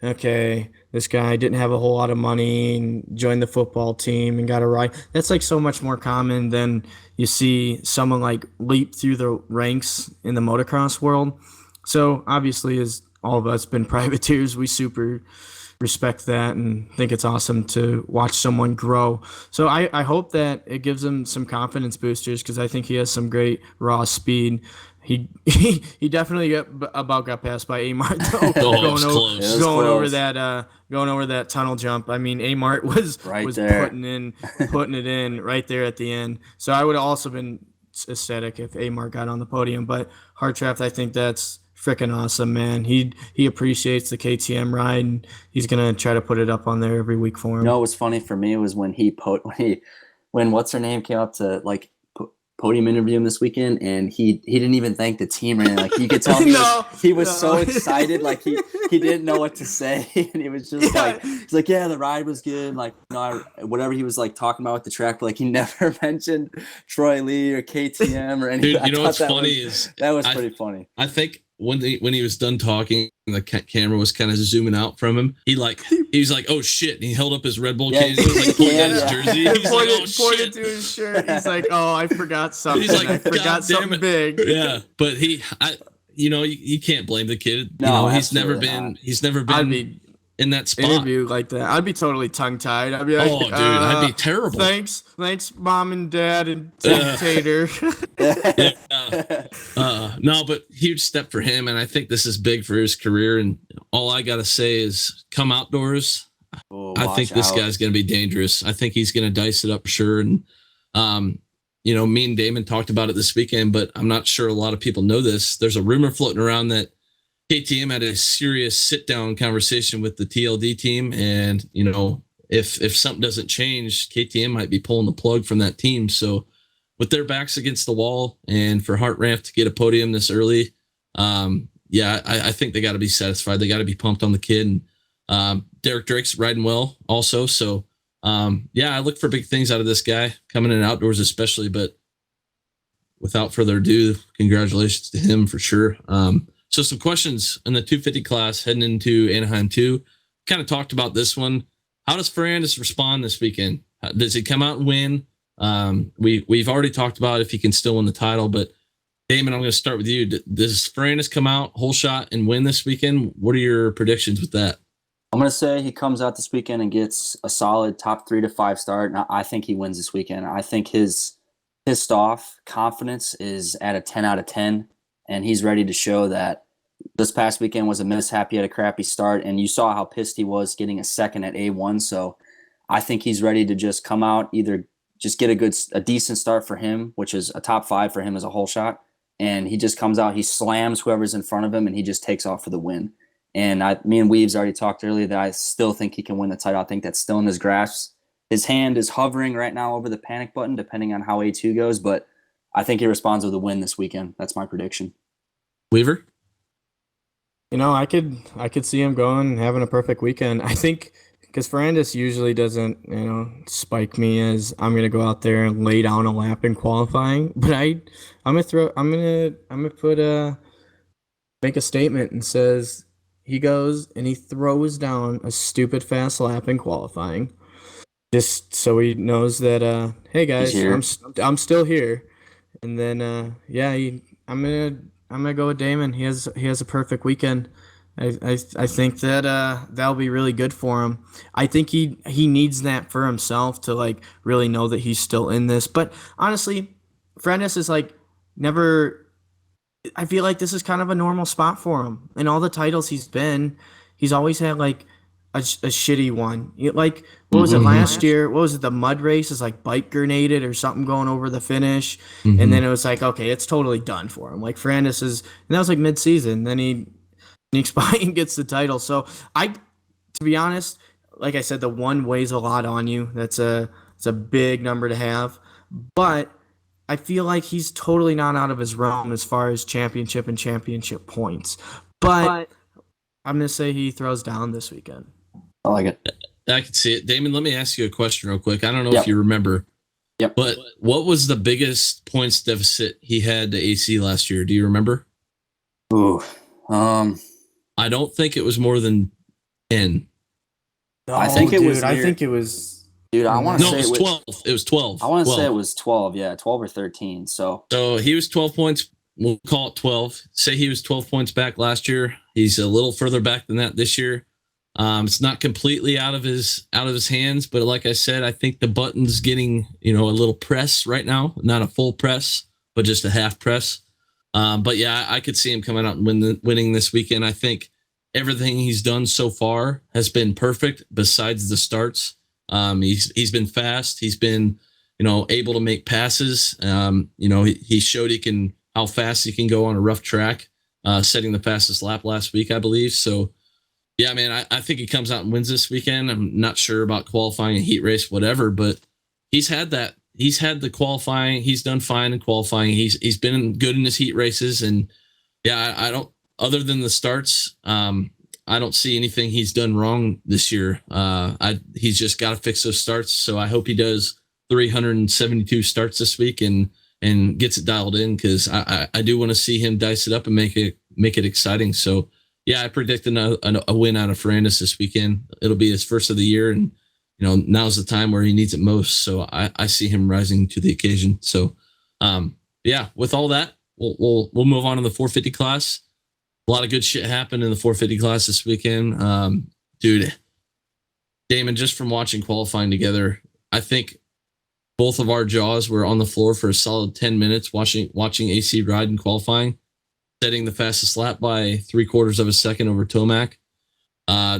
okay, this guy didn't have a whole lot of money and joined the football team and got a ride. That's like so much more common than you see someone like leap through the ranks in the motocross world. So obviously, as all of us been privateers, we super respect that and think it's awesome to watch someone grow. So I hope that it gives him some confidence boosters because I think he has some great raw speed. He definitely about got passed by Amart though, going over that tunnel jump. I mean, Amart was putting it in right there at the end. So I would have also been ecstatic if Amart got on the podium. But Hartraft, I think that's freaking awesome, man. He appreciates the KTM ride, and he's gonna try to put it up on there every week for him. What was funny for me was when when what's her name came up to like podium interview him this weekend, and he didn't even thank the team or anything. Like you could tell he was so excited, like he didn't know what to say, and he was just he's like, yeah, the ride was good, like whatever he was like talking about with the track, but like he never mentioned Troy Lee or KTM or anything. Dude, what's funny is that was pretty funny. I think when he was done talking, the camera was kind of zooming out from him. He was like, "Oh shit!" And he held up his Red Bull can. He was like pointing at his jersey. He pointed to his shirt. He's like, "Oh, I forgot something. He's like, I forgot something big." Yeah, but you can't blame the kid. No, he's never been in that spot. Interview like that, I'd be totally tongue tied. I'd be like, "Oh, dude, I'd be terrible." Thanks, mom and dad and Tater. No, but huge step for him, and I think this is big for his career. And all I gotta say is, come outdoors. I think this guy's gonna be dangerous. I think he's gonna dice it up for sure. And me and Damon talked about it this weekend, but I'm not sure a lot of people know this. There's a rumor floating around that KTM had a serious sit-down conversation with the TLD team, and if something doesn't change, KTM might be pulling the plug from that team. So, with their backs against the wall, and for Hartraft to get a podium this early, I think they got to be satisfied. They got to be pumped on the kid, and Derek Drake's riding well also. So, I look for big things out of this guy coming in outdoors, especially. But without further ado, congratulations to him for sure. So some questions in the 250 class heading into Anaheim 2. Kind of talked about this one. How does Ferrandis respond this weekend? Does he come out and win? We've already talked about if he can still win the title, but Damon, I'm going to start with you. Does Ferrandis come out whole shot and win this weekend? What are your predictions with that? I'm going to say he comes out this weekend and gets a solid top 3 to 5 start. And I think he wins this weekend. I think his pissed off confidence is at a 10 out of 10. And he's ready to show that this past weekend was a mishap. He had a crappy start, and you saw how pissed he was getting a second at A1. So I think he's ready to just come out, either just get a decent start for him, which is a top 5 for him as a whole shot. And he just comes out, he slams whoever's in front of him, and he just takes off for the win. And me and Weaves already talked earlier that I still think he can win the title. I think that's still in his grasp. His hand is hovering right now over the panic button, depending on how A2 goes, but I think he responds with a win this weekend. That's my prediction. Weaver? I could see him going and having a perfect weekend. I think because Ferrandis usually doesn't, spike me as I'm gonna go out there and lay down a lap in qualifying. But I'm gonna make a statement and says he goes and he throws down a stupid fast lap in qualifying, just so he knows that hey guys, I'm still here. And then I'm gonna go with Damon. He has a perfect weekend. I think that that'll be really good for him. I think he needs that for himself to really know that he's still in this. But honestly, Ferrandis is never. I feel like this is kind of a normal spot for him. In all the titles he's been, he's always had like a shitty one. Like what was it last year? What was it? The mud race is like bike grenaded or something going over the finish, and then it was like okay, it's totally done for him. Like Ferrandis is, and that was like mid season. Then he sneaks by and gets the title. So to be honest, like I said, the one weighs a lot on you. It's a big number to have, but I feel like he's totally not out of his realm as far as championship and championship points. But I'm gonna say he throws down this weekend. I like it. I can see it. Damon, let me ask you a question real quick. I don't know if you remember, but what was the biggest points deficit he had to AC last year? Do you remember? Ooh, I don't think it was more than 10. No, I think it was. I think it was. Dude, I want to say it was 12. It was 12. I want to say it was 12. Yeah, 12 or 13. So he was 12 points. We'll call it 12. Say he was 12 points back last year. He's a little further back than that this year. It's not completely out of his hands, but like I said, I think the button's getting a little press right now, not a full press, but just a half press. But yeah, I could see him coming out and winning this weekend. I think everything he's done so far has been perfect, besides the starts. He's been fast. He's been able to make passes. He showed how fast he can go on a rough track, setting the fastest lap last week, I believe. So. Yeah, man, I think he comes out and wins this weekend. I'm not sure about qualifying a heat race, whatever, but he's had that. He's had the qualifying. He's done fine in qualifying. He's been good in his heat races, and yeah, I don't. Other than the starts, I don't see anything he's done wrong this year. He's just got to fix those starts. So I hope he does 372 starts this week and gets it dialed in, because I do want to see him dice it up and make it exciting. So. Yeah, I predicted a win out of Ferrandis this weekend. It'll be his first of the year, and now's the time where he needs it most. So I see him rising to the occasion. So, yeah, with all that, we'll move on to the 450 class. A lot of good shit happened in the 450 class this weekend, dude. Damon, just from watching qualifying together, I think both of our jaws were on the floor for a solid 10 minutes watching AC ride in qualifying. Setting the fastest lap by 3/4 of a second over Tomac.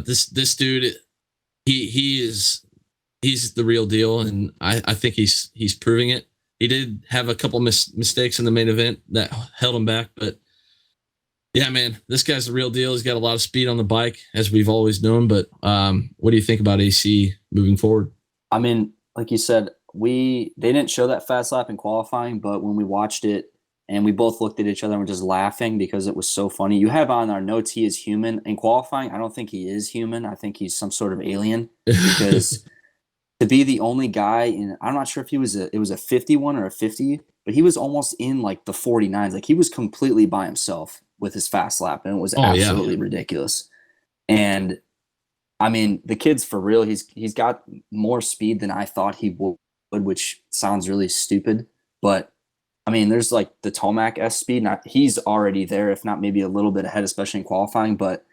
This dude, he's the real deal, and I think he's proving it. He did have a couple mistakes in the main event that held him back, but yeah, man, this guy's the real deal. He's got a lot of speed on the bike, as we've always known. But what do you think about AC moving forward? I mean, like you said, they didn't show that fast lap in qualifying, but when we watched it. And we both looked at each other and were just laughing because it was so funny. You have on our notes he is human. In qualifying, I don't think he is human. I think he's some sort of alien, because to be the only guy I'm not sure if it was a 51 or a 50, but he was almost in like the 49s. Like he was completely by himself with his fast lap, and it was absolutely ridiculous. And I mean, the kid's for real. He's got more speed than I thought he would, which sounds really stupid, but I mean, there's like the Tomac S speed. He's already there, if not maybe a little bit ahead, especially in qualifying. But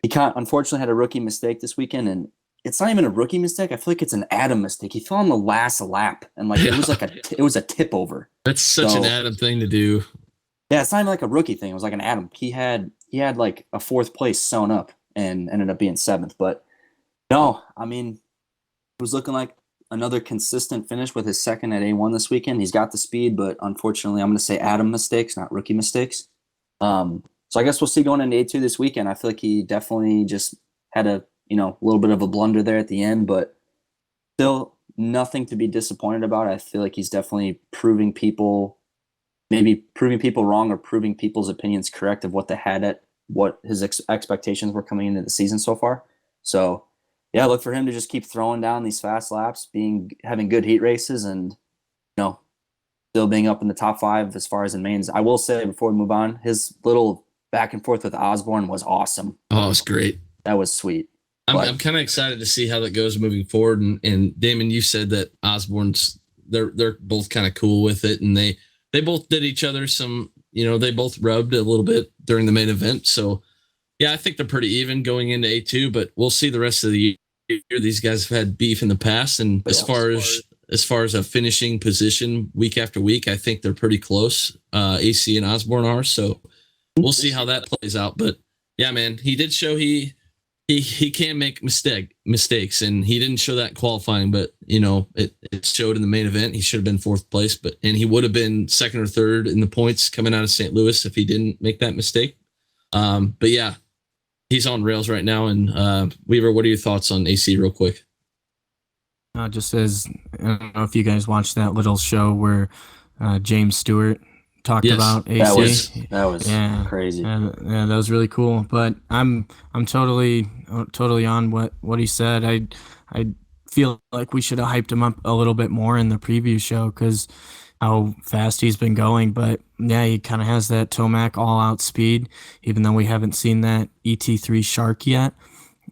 he unfortunately had a rookie mistake this weekend, and it's not even a rookie mistake. I feel like it's an Adam mistake. He fell on the last lap, and it was a tip over. That's such an Adam thing to do. Yeah, it's not even like a rookie thing. It was like an Adam. He had like a 4th place sewn up and ended up being 7th. But no, I mean, it was looking like another consistent finish with his second at A1 this weekend. He's got the speed, but unfortunately, I'm going to say Adam mistakes, not rookie mistakes. So I guess we'll see going into A2 this weekend. I feel like he definitely just had a little bit of a blunder there at the end, but still nothing to be disappointed about. I feel like he's definitely proving people wrong, or proving people's opinions correct of what they had at what his expectations were coming into the season so far. So yeah, look for him to just keep throwing down these fast laps, having good heat races, and still being up in the top 5 as far as in mains. I will say before we move on, his little back and forth with Osborne was awesome. Oh, it's great. That was sweet. I'm kind of excited to see how that goes moving forward. And Damon, you said that Osborne's they're both kind of cool with it, and they both did each other some. They both rubbed a little bit during the main event. So yeah, I think they're pretty even going into A2, but we'll see the rest of the year. These guys have had beef in the past, and as far as a finishing position week after week, I think they're pretty close. AC and Osborne are, so we'll see how that plays out. But yeah, man, he did show he he can make mistakes, and he didn't show that qualifying, but it showed in the main event. He should have been fourth place, and he would have been second or third in the points coming out of St. Louis if he didn't make that mistake. But yeah, he's on rails right now. And Weaver, what are your thoughts on AC real quick? Just as I don't know if you guys watched that little show where James Stewart talked about AC. That was crazy. Yeah, that was really cool. But I'm totally on what he said. I feel like we should have hyped him up a little bit more in the preview show because how fast he's been going. But yeah, he kind of has that Tomac all out speed, even though we haven't seen that ET3 Shark yet.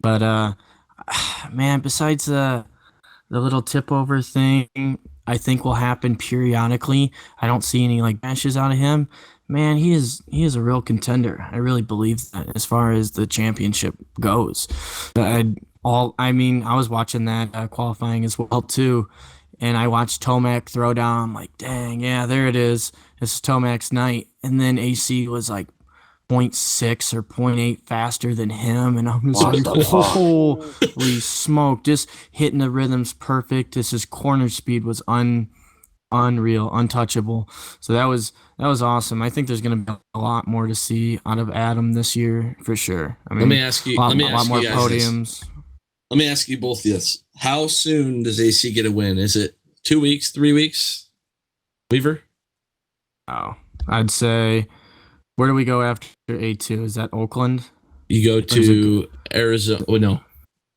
But man, besides the little tip over thing, I think will happen periodically. I don't see any like bashes out of him. Man, he is a real contender. I really believe that as far as the championship goes. I was watching that qualifying as well too, and I watched Tomac throw down. I'm like, dang, yeah, there it is. This is Tomac's night. And then AC was like 0.6 or 0.8 faster than him, and I'm just like, holy smoke, just hitting the rhythms perfect. His corner speed was unreal, untouchable. So that was awesome. I think there's going to be a lot more to see out of Adam this year for sure. I mean, let me ask you, a lot more podiums. This. Let me ask you both this: how soon does AC get a win? Is it 2 weeks, 3 weeks? Weaver? Oh, I'd say. Where do we go after A2? Is that Oakland? You go to Arizona. Oh, no.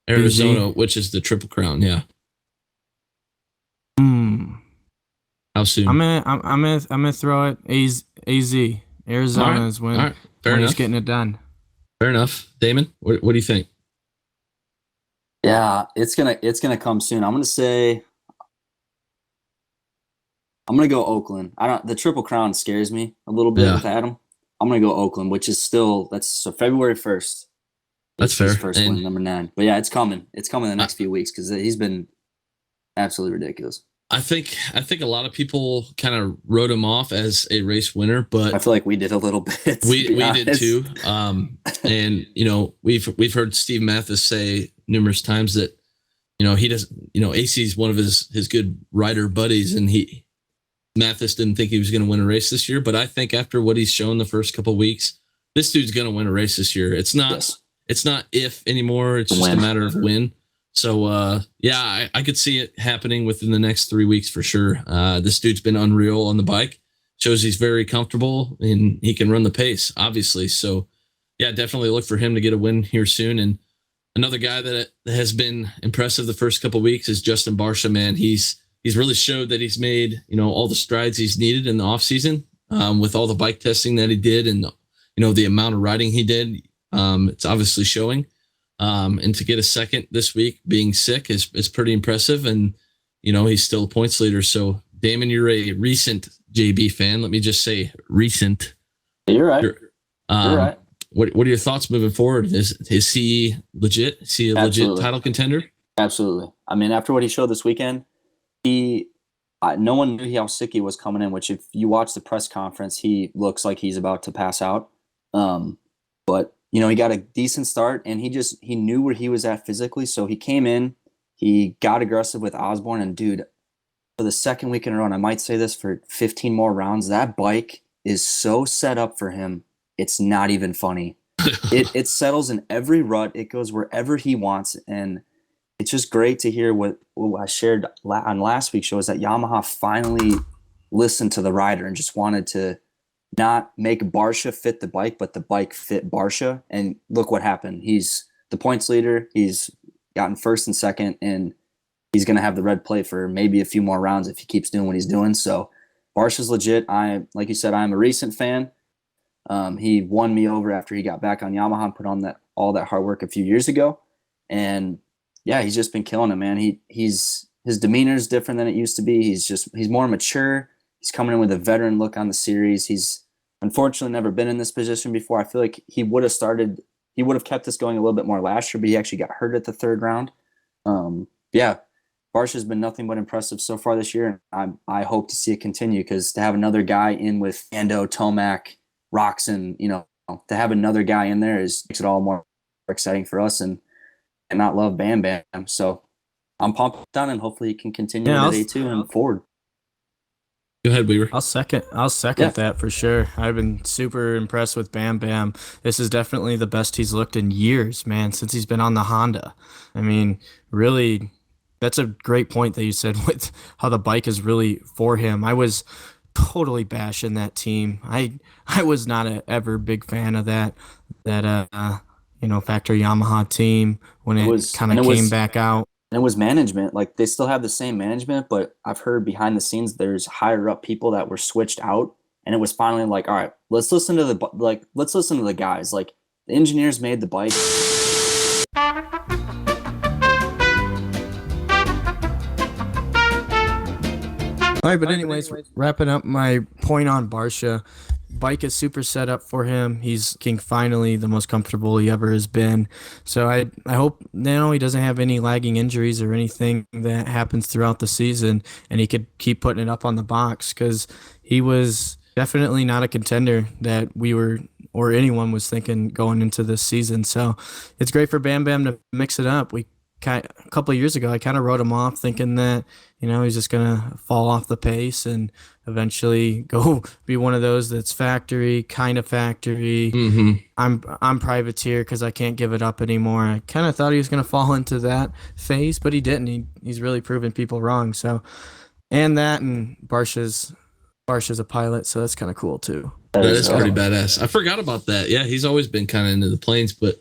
Arizona, which is the Triple Crown. Yeah. How soon? I'm gonna throw it AZ. Arizona is when he's getting it done. Fair enough. Damon, what do you think? Yeah, it's gonna come soon. I'm gonna go Oakland. The Triple Crown scares me a little bit with Adam. I'm going to go Oakland, which is that's February 1st. That's fair. His first win, number 9. But yeah, it's coming. It's coming in the next few weeks because he's been absolutely ridiculous. I think a lot of people kind of wrote him off as a race winner, but I feel like we did a little bit. We did too. And we've heard Steve Mathis say numerous times that he doesn't. AC is one of his good rider buddies, and Mathis didn't think he was going to win a race this year, but I think after what he's shown the first couple of weeks, this dude's going to win a race this year. It's not if anymore. It's just a matter of when. So, I could see it happening within the next 3 weeks for sure. This dude's been unreal on the bike. Shows he's very comfortable and he can run the pace, obviously. So, yeah, definitely look for him to get a win here soon. And another guy that has been impressive the first couple of weeks is Justin Barcia, man. He's really showed that he's made, all the strides he's needed in the off season with all the bike testing that he did and, the amount of riding he did. It's obviously showing. And to get a second this week being sick is pretty impressive. And, he's still a points leader. So, Damon, you're a recent JB fan. Let me just say recent. You're right. You're right. What are your thoughts moving forward? Is he legit? Is he a legit title contender? Absolutely. I mean, after what he showed this weekend, no one knew how sick he was coming in, which if you watch the press conference, he looks like he's about to pass out. But he got a decent start and he knew where he was at physically. So he came in, he got aggressive with Osborne, and dude, for the second week in a row, and I might say this for 15 more rounds, that bike is so set up for him. It's not even funny. It settles in every rut. It goes wherever he wants. And it's just great to hear what I shared on last week's show is that Yamaha finally listened to the rider and just wanted to not make Barcia fit the bike, but the bike fit Barcia. And look what happened. He's the points leader. He's gotten first and second, and he's going to have the red plate for maybe a few more rounds if he keeps doing what he's doing. So Barcia's legit. Like you said, I'm a recent fan. He won me over after he got back on Yamaha and put on all that hard work a few years ago. And yeah, he's just been killing it, man. His demeanor is different than it used to be. He's more mature. He's coming in with a veteran look on the series. He's unfortunately never been in this position before. I feel like he would have kept this going a little bit more last year, but he actually got hurt at the third round. Barcia's been nothing but impressive so far this year, and I hope to see it continue because to have another guy in with Ando, Tomac, Roxon, to have another guy in there makes it all more exciting for us. And not love Bam Bam. So I'm pumped on, and hopefully he can continue into day 2 and forward. Go ahead, Weaver. I'll second that for sure. I've been super impressed with Bam Bam. This is definitely the best he's looked in years, man, since he's been on the Honda. I mean, really, that's a great point that you said with how the bike is really for him. I was totally bashing that team. I was not a ever big fan of that factory Yamaha team when it kind of came back out. And it was management. Like, they still have the same management, but I've heard behind the scenes there's higher up people that were switched out, and it was finally like, all right, let's listen to the guys. Like, the engineers made the bike. All right, but anyways, wrapping up my point on Barcia. Bike is super set up for him. He's finally the most comfortable he ever has been. So I hope now he doesn't have any lagging injuries or anything that happens throughout the season, and he could keep putting it up on the box, because he was definitely not a contender that we were or anyone was thinking going into this season. So it's great for Bam Bam to mix it up. A couple of years ago, I kind of wrote him off thinking that, he's just going to fall off the pace and eventually go be one of those that's factory. Mm-hmm. I'm privateer because I can't give it up anymore. I kind of thought he was going to fall into that phase, but he didn't. He's really proven people wrong. So, and Barcia's a pilot, so that's kind of cool too. That is pretty badass. I forgot about that. Yeah, he's always been kind of into the planes, but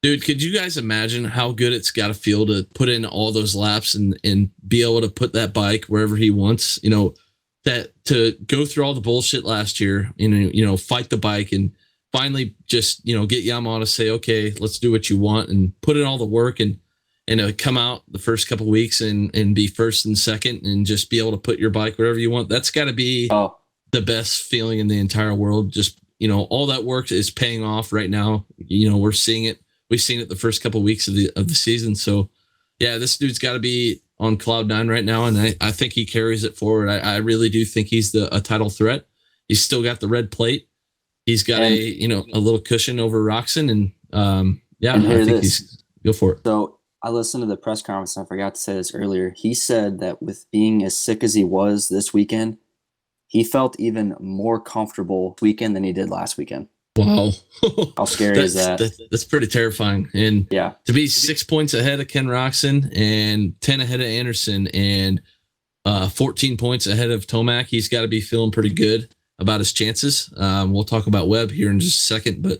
dude, could you guys imagine how good it's got to feel to put in all those laps and be able to put that bike wherever he wants? That to go through all the bullshit last year, fight the bike and finally just, get Yamaha to say, okay, let's do what you want, and put in all the work and come out the first couple of weeks and be first and second and just be able to put your bike wherever you want. That's got to be the best feeling in the entire world. Just, all that work is paying off right now. We're seeing it. We've seen it the first couple of weeks of the season. So, yeah, this dude's got to be on cloud 9 right now, and I think he carries it forward. I really do think he's a title threat. He's still got the red plate. He's got a little cushion over Roxon, and I think he's go for it. So I listened to the press conference, and I forgot to say this earlier. He said that with being as sick as he was this weekend, he felt even more comfortable this weekend than he did last weekend. Wow. How scary is that? That's pretty terrifying. And yeah, to be 6 points ahead of Ken Roxon and 10 ahead of Anderson and 14 points ahead of Tomac, he's got to be feeling pretty good about his chances. We'll talk about Webb here in just a second, but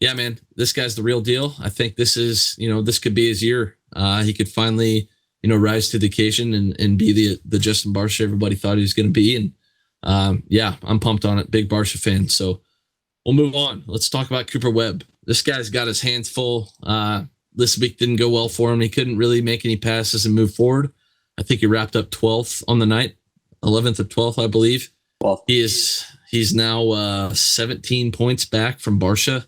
yeah, man, this guy's the real deal. I think this is, this could be his year. He could finally, rise to the occasion and be the Justin Barcia everybody thought he was going to be. And I'm pumped on it. Big Barcia fan. So we'll move on. Let's talk about Cooper Webb. This guy's got his hands full. This week didn't go well for him. He couldn't really make any passes and move forward. I think he wrapped up 12th on the night, 11th or 12th, I believe. Well, he's now 17 points back from Barcia.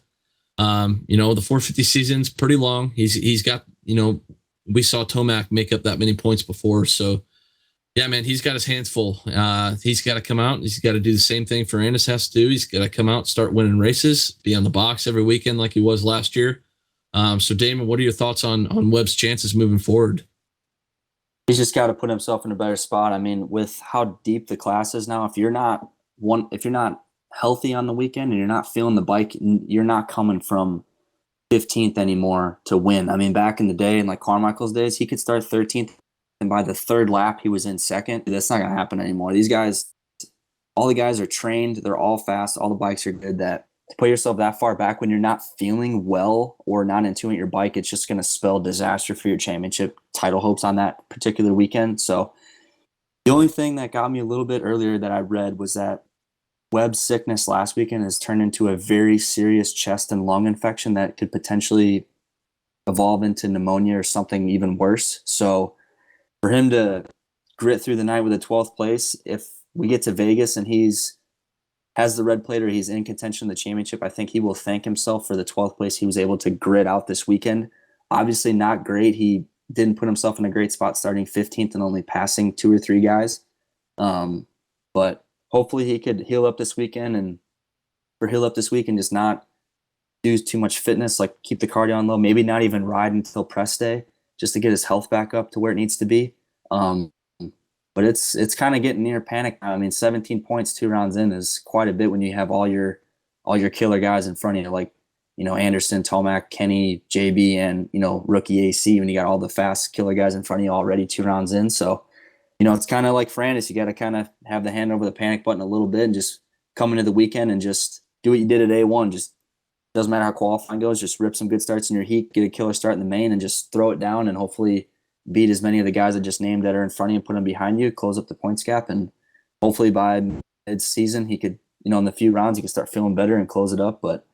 The 450 season's pretty long. He's got, we saw Tomac make up that many points before. So yeah, man, he's got his hands full. He's got to come out. He's got to do the same thing Ferrandis has to do. He's got to come out, start winning races, be on the box every weekend like he was last year. So Damon, what are your thoughts on Webb's chances moving forward? He's just got to put himself in a better spot. I mean, with how deep the class is now, if you're not healthy on the weekend and you're not feeling the bike, you're not coming from 15th anymore to win. I mean, back in the day, in like Carmichael's days, he could start 13th, and by the third lap, he was in second. That's not going to happen anymore. These guys, all the guys are trained. They're all fast. All the bikes are good. That to put yourself that far back when you're not feeling well or not in tune with your bike, it's just going to spell disaster for your championship title hopes on that particular weekend. So the only thing that got me a little bit earlier that I read was that Webb's sickness last weekend has turned into a very serious chest and lung infection that could potentially evolve into pneumonia or something even worse. So for him to grit through the night with a 12th place, if we get to Vegas and has the red plate or he's in contention of the championship, I think he will thank himself for the 12th place he was able to grit out this weekend. Obviously not great. He didn't put himself in a great spot starting 15th and only passing 2 or 3 guys. But hopefully he could heal up this weekend and just not do too much fitness, like keep the cardio on low, maybe not even ride until press day just to get his health back up to where it needs to be. But it's kind of getting near panic now. I mean, 17 points 2 rounds in is quite a bit when you have all your killer guys in front of you, like, you know, Anderson, Tomac, Kenny, JB, and, you know, rookie AC, when you got all the fast killer guys in front of you already 2 rounds in. So, you know, it's kind of like Ferrandis. You got to kind of have the hand over the panic button a little bit and just come into the weekend and just do what you did at A1. Just doesn't matter how qualifying goes, just rip some good starts in your heat, get a killer start in the main, and just throw it down and hopefully beat as many of the guys I just named that are in front of you and put them behind you, close up the points gap, and hopefully by mid-season he could, you know, in the few rounds he could start feeling better and close it up. But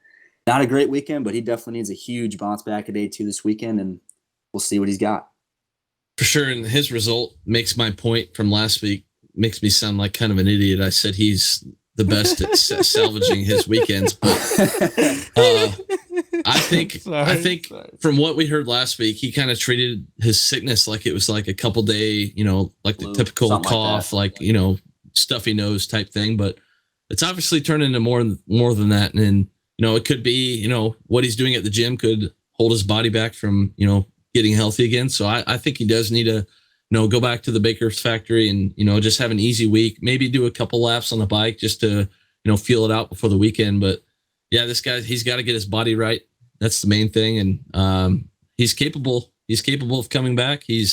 not a great weekend, but he definitely needs a huge bounce back at A2 this weekend, and we'll see what he's got. For sure, and his result makes my point from last week, makes me sound like kind of an idiot. I said he's the best at salvaging his weekends, but I think from what we heard last week, he kind of treated his sickness like it was like a couple day, you know, like the typical cough, like you know, stuffy nose type thing. But it's obviously turned into more than that, and you know, it could be, you know, what he's doing at the gym could hold his body back from, you know, getting healthy again. So I think he does need to, you know, go back to the Baker's factory and, you know, just have an easy week, maybe do a couple laps on the bike just to, you know, feel it out before the weekend. But yeah, this guy, he's got to get his body right. That's the main thing. And he's capable of coming back. He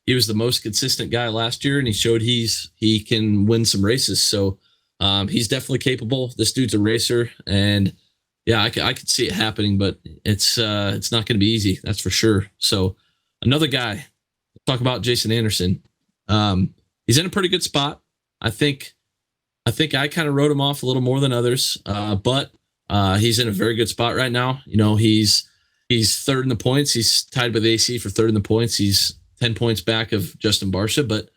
was the most consistent guy last year, and he showed he can win some races. So he's definitely capable. This dude's a racer, and yeah, I could see it happening, but it's not going to be easy. That's for sure. So another guy, talk about Jason Anderson. He's in a pretty good spot. I think I kind of wrote him off a little more than others, but he's in a very good spot right now. You know, he's third in the points. He's tied with AC for third in the points. He's 10 points back of Justin Barcia, but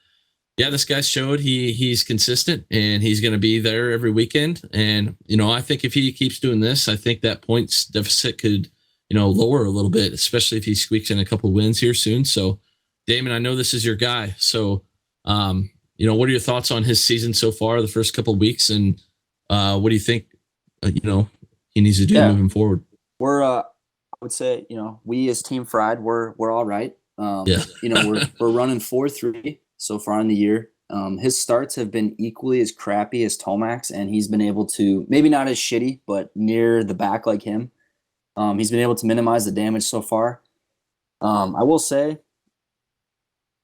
yeah, this guy showed he's consistent and he's going to be there every weekend. And, you know, I think if he keeps doing this, I think that points deficit could, you know, lower a little bit, especially if he squeaks in a couple wins here soon. So, Damon, I know this is your guy. So, you know, what are your thoughts on his season so far, the first couple of weeks? And what do you think, you know, he needs to do moving forward? We're, I would say, you know, we as Team Fried, we're all right. You know, we're running 4-3 so far in the year. His starts have been equally as crappy as Tomac's, and he's been able to, maybe not as shitty, but near the back like him. He's been able to minimize the damage so far. I will say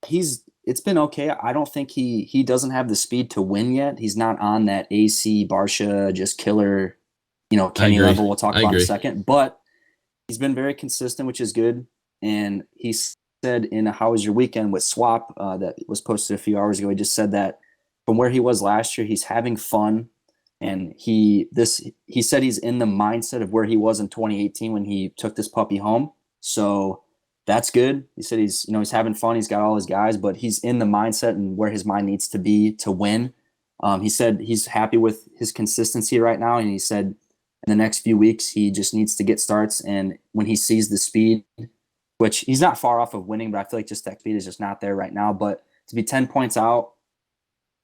it's been okay. I don't think he doesn't have the speed to win yet. He's not on that AC Barcia just killer, you know, Kenny level we'll talk about in a second, but he's been very consistent, which is good. And he's said in How Was Your Weekend with Swap that was posted a few hours ago, he just said that from where he was last year, he's having fun, and he said he's in the mindset of where he was in 2018 when he took this puppy home. So that's good. He said he's having fun, he's got all his guys, but he's in the mindset and where his mind needs to be to win. He said he's happy with his consistency right now, and he said in the next few weeks he just needs to get starts, and when he sees the speed, which he's not far off of winning, but I feel like just that speed is just not there right now. But to be 10 points out,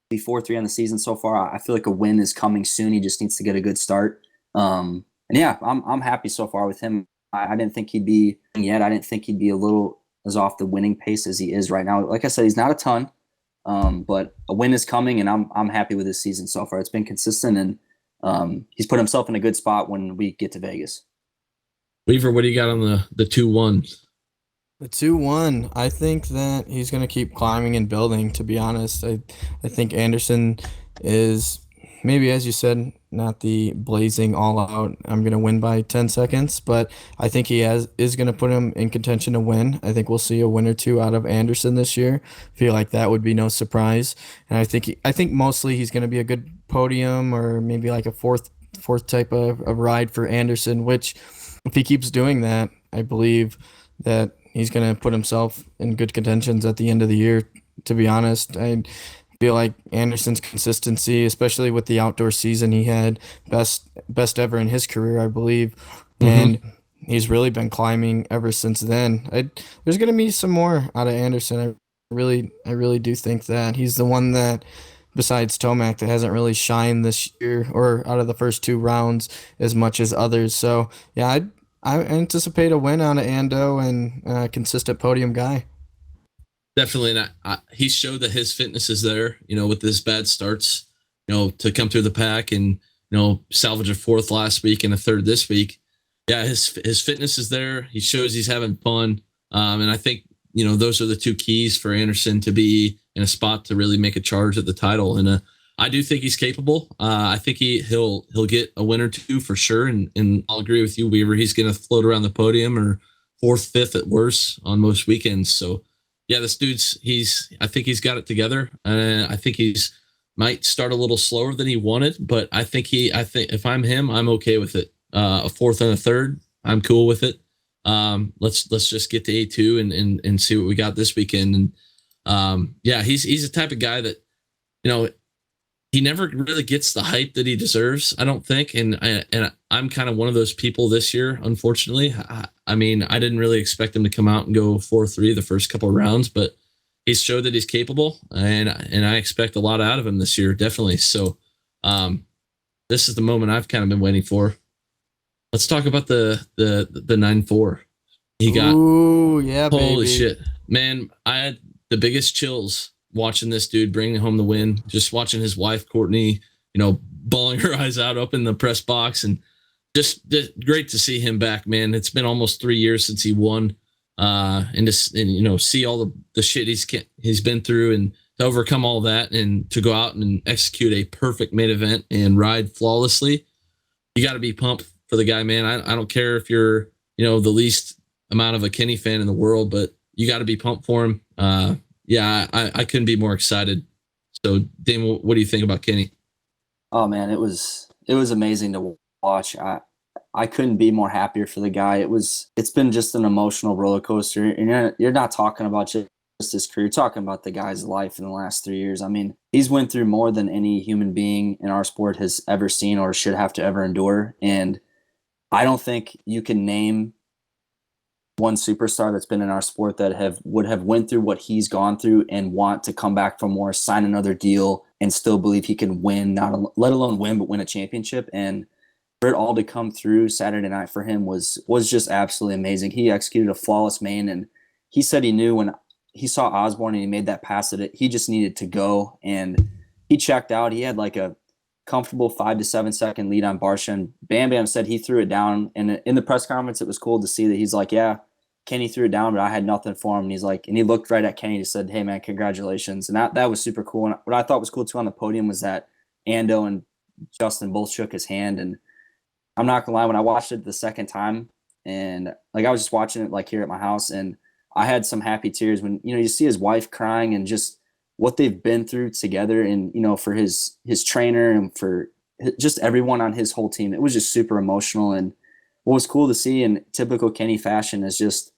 be 4-3 on the season so far, I feel like a win is coming soon. He just needs to get a good start. And yeah, I'm happy so far with him. I didn't think he'd be yet. I didn't think he'd be a little as off the winning pace as he is right now. Like I said, he's not a ton, but a win is coming, and I'm happy with his season so far. It's been consistent, and he's put himself in a good spot when we get to Vegas. Weaver, what do you got on the 2-1? The 2-1, I think that he's going to keep climbing and building, to be honest. I think Anderson is, maybe as you said, not the blazing all-out, I'm going to win by 10 seconds, but I think he is going to put him in contention to win. I think we'll see a win or two out of Anderson this year. Feel like that would be no surprise. And I think mostly he's going to be a good podium or maybe like a fourth type of ride for Anderson, which if he keeps doing that, I believe that he's going to put himself in good contentions at the end of the year, to be honest. I feel like Anderson's consistency, especially with the outdoor season he had, best ever in his career, I believe. Mm-hmm. And he's really been climbing ever since then. There's going to be some more out of Anderson. I really do think that he's the one that, besides Tomac, that hasn't really shined this year or out of the first 2 rounds as much as others. So yeah, I anticipate a win on Ando and consistent podium guy. Definitely not. He showed that his fitness is there, with his bad starts, to come through the pack and, salvage a fourth last week and a third this week. Yeah, his fitness is there. He shows he's having fun. And I think, those are the two keys for Anderson to be in a spot to really make a charge at the title. And I do think he's capable. I think he'll get a win or two for sure. And I'll agree with you, Weaver. He's going to float around the podium or fourth, fifth at worst on most weekends. So, yeah, this dude's I think he's got it together. I think he's might start a little slower than he wanted, but I think if I'm him, I'm okay with it. A fourth and a third, I'm cool with it. Let's just get to A2 and see what we got this weekend. And yeah, he's the type of guy that, he never really gets the hype that he deserves, I don't think. And I'm kind of one of those people this year, unfortunately. I mean, I didn't really expect him to come out and go 4-3 the first couple of rounds, but he's showed that he's capable, and I expect a lot out of him this year, definitely. So this is the moment I've kind of been waiting for. Let's talk about the 9-4. He got, ooh, yeah, holy baby. shit, man! I had the biggest chills watching this dude bring home the win. Just watching his wife Courtney, bawling her eyes out up in the press box, and just great to see him back, man. It's been almost 3 years since he won, and see all the shit he's been through, and to overcome all that, and to go out and execute a perfect main event and ride flawlessly. You got to be pumped for the guy, man. I don't care if you're the least amount of a Kenny fan in the world, but you got to be pumped for him. Yeah, I couldn't be more excited. So, Dame, what do you think about Kenny? Oh man, it was amazing to watch. I couldn't be more happier for the guy. It's been just an emotional roller coaster. And you're not talking about just his career, you're talking about the guy's life in the last 3 years. I mean, he's went through more than any human being in our sport has ever seen or should have to ever endure. And I don't think you can name one superstar that's been in our sport that would have went through what he's gone through and want to come back for more, sign another deal, and still believe he can win, let alone win, but win a championship. And for it all to come through Saturday night for him was just absolutely amazing. He executed a flawless main, and he said he knew when he saw Osborne and he made that pass that he just needed to go, and he checked out. He had like a comfortable 5 to 7 second lead on Barsha, and Bam Bam said he threw it down. And in the press conference, it was cool to see that he's like, yeah, Kenny threw it down, but I had nothing for him. And he's like, and he looked right at Kenny and said, hey man, congratulations. And that was super cool. And what I thought was cool too on the podium was that Ando and Justin both shook his hand. And I'm not gonna lie, when I watched it the second time, and like I was just watching it like here at my house, and I had some happy tears when you see his wife crying and just what they've been through together, and for his trainer and for just everyone on his whole team. It was just super emotional. And what was cool to see in typical Kenny fashion is just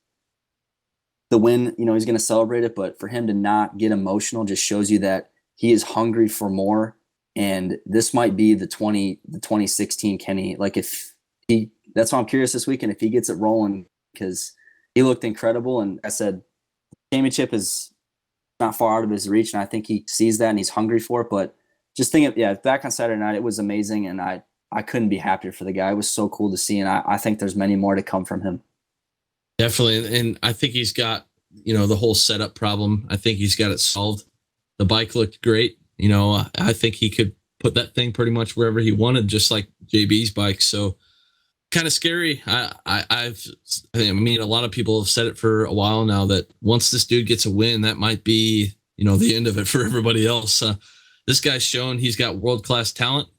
the win. He's going to celebrate it, but for him to not get emotional just shows you that he is hungry for more. And this might be the 2016 Kenny. Like that's why I'm curious this weekend if he gets it rolling, because he looked incredible. And I said, championship is not far out of his reach, and I think he sees that and he's hungry for it. But just thinking, back on Saturday night, it was amazing, and I couldn't be happier for the guy. It was so cool to see, and I think there's many more to come from him. Definitely, and I think he's got the whole setup problem. I think he's got it solved. The bike looked great. I think he could put that thing pretty much wherever he wanted, just like JB's bike. So kind of scary. I mean, a lot of people have said it for a while now that once this dude gets a win, that might be, the end of it for everybody else. This guy's shown he's got world-class talent.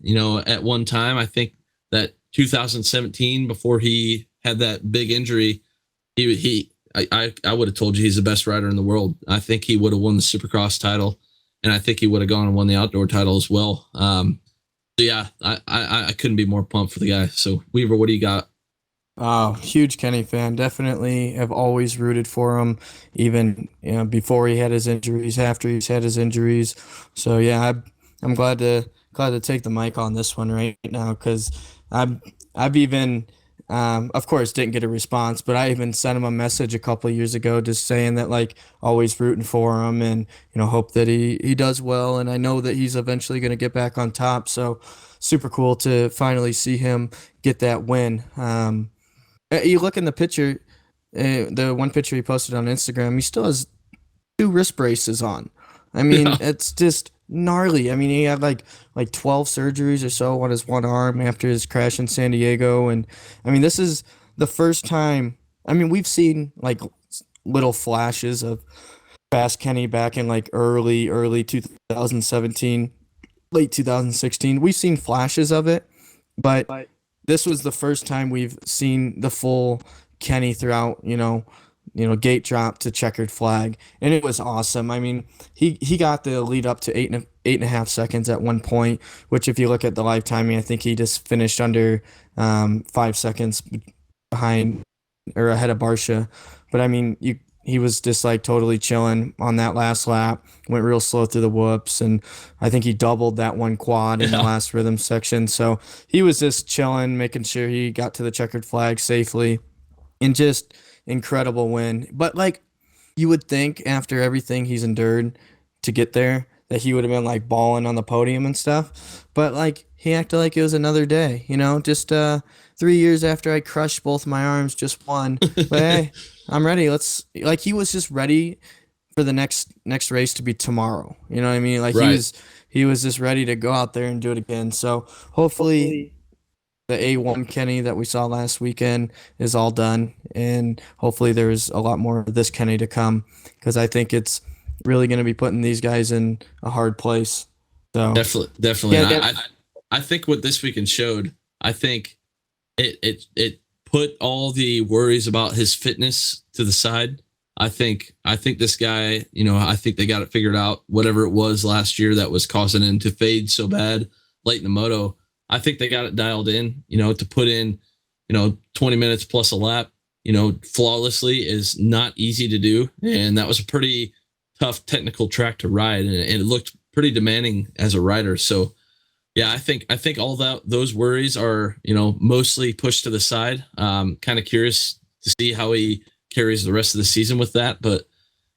At one time, I think that 2017, before he had that big injury, I would have told you he's the best rider in the world. I think he would have won the Supercross title, and I think he would have gone and won the outdoor title as well. So yeah, I couldn't be more pumped for the guy. So Weaver, what do you got? Oh, huge Kenny fan. Definitely have always rooted for him, even before he had his injuries, after he's had his injuries. So yeah, I'm glad to take the mic on this one right now, because I've even of course didn't get a response, but I even sent him a message a couple of years ago just saying that, like, always rooting for him, and hope that he does well, and I know that he's eventually going to get back on top. So super cool to finally see him get that win. You look in the picture, the one picture he posted on Instagram, he still has 2 wrist braces on. I mean, Yeah. it's just gnarly. I mean, he had like 12 surgeries or so on his one arm after his crash in San Diego, and I mean, this is the first time. I mean, we've seen like little flashes of Fast Kenny back in like early 2017, late 2016. We've seen flashes of it, but this was the first time we've seen the full Kenny throughout, gate drop to checkered flag, and it was awesome. I mean, he got the lead up to 8.5 seconds at one point, which if you look at the live timing, I think he just finished under 5 seconds behind or ahead of Barsha. But I mean, he was just like totally chilling on that last lap, went real slow through the whoops, and I think he doubled that one quad in the Yeah. last rhythm section. So he was just chilling, making sure he got to the checkered flag safely, and just incredible win. But like you would think after everything he's endured to get there that he would have been like balling on the podium and stuff. But like he acted like it was another day, just 3 years after I crushed both my arms, just one. But hey, I'm ready. Let's like he was just ready for the next race to be tomorrow. You know what I mean? Like Right. he was just ready to go out there and do it again. So hopefully the A1 Kenny that we saw last weekend is all done, and hopefully there's a lot more of this Kenny to come because I think it's really going to be putting these guys in a hard place. So Definitely. yeah, I think what this weekend showed, I think it put all the worries about his fitness to the side. I think this guy, I think they got it figured out. Whatever it was last year that was causing him to fade so bad late in the moto, I think they got it dialed in. To put in, 20 minutes plus a lap, flawlessly is not easy to do, and that was a pretty tough technical track to ride, and it looked pretty demanding as a rider. So yeah, I think all those worries are mostly pushed to the side. Kind of curious to see how he carries the rest of the season with that, but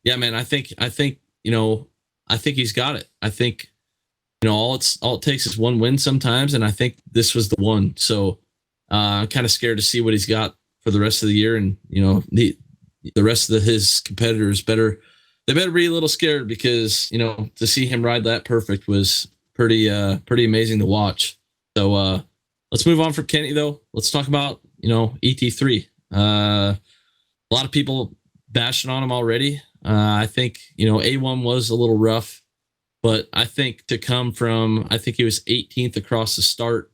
yeah, man, I think he's got it. I think all it takes is one win sometimes, and I think this was the one. So I'm kind of scared to see what he's got for the rest of the year, and the rest of his competitors better be a little scared because to see him ride that perfect was pretty amazing to watch. So let's move on from Kenny though. Let's talk about ET3. A lot of people bashing on him already. I think A1 was a little rough, but I think to come from I think he was 18th across the start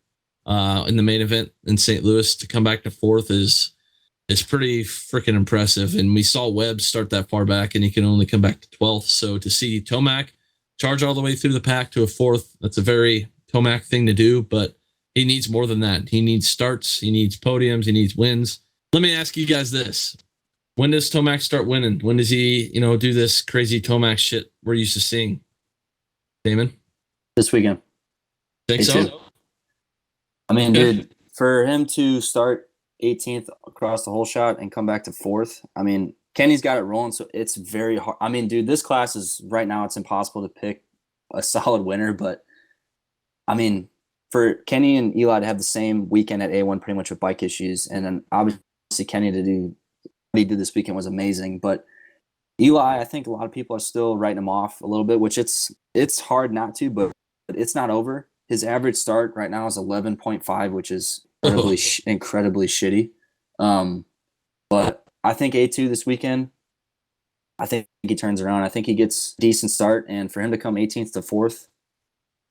in the main event in St. Louis to come back to 4th is pretty freaking impressive. And we saw Webb start that far back, and he can only come back to 12th. So to see Tomac charge all the way through the pack to a 4th, that's a very Tomac thing to do, but he needs more than that. He needs starts, he needs podiums, he needs wins. Let me ask you guys this. When does Tomac start winning? When does he, do this crazy Tomac shit we're used to seeing? Damon? This weekend. Think so? I mean, dude, for him to start 18th across the whole shot and come back to 4th, I mean, Kenny's got it rolling, so it's very hard. I mean, dude, this class is right now, it's impossible to pick a solid winner, but I mean, for Kenny and Eli to have the same weekend at A1 pretty much with bike issues, and then obviously Kenny to do what he did this weekend was amazing, but Eli, I think a lot of people are still writing him off a little bit, which it's hard not to, but it's not over. His average start right now is 11.5, which is incredibly shitty. But I think A2 this weekend, I think he turns around. I think he gets a decent start, and for him to come 18th to 4th,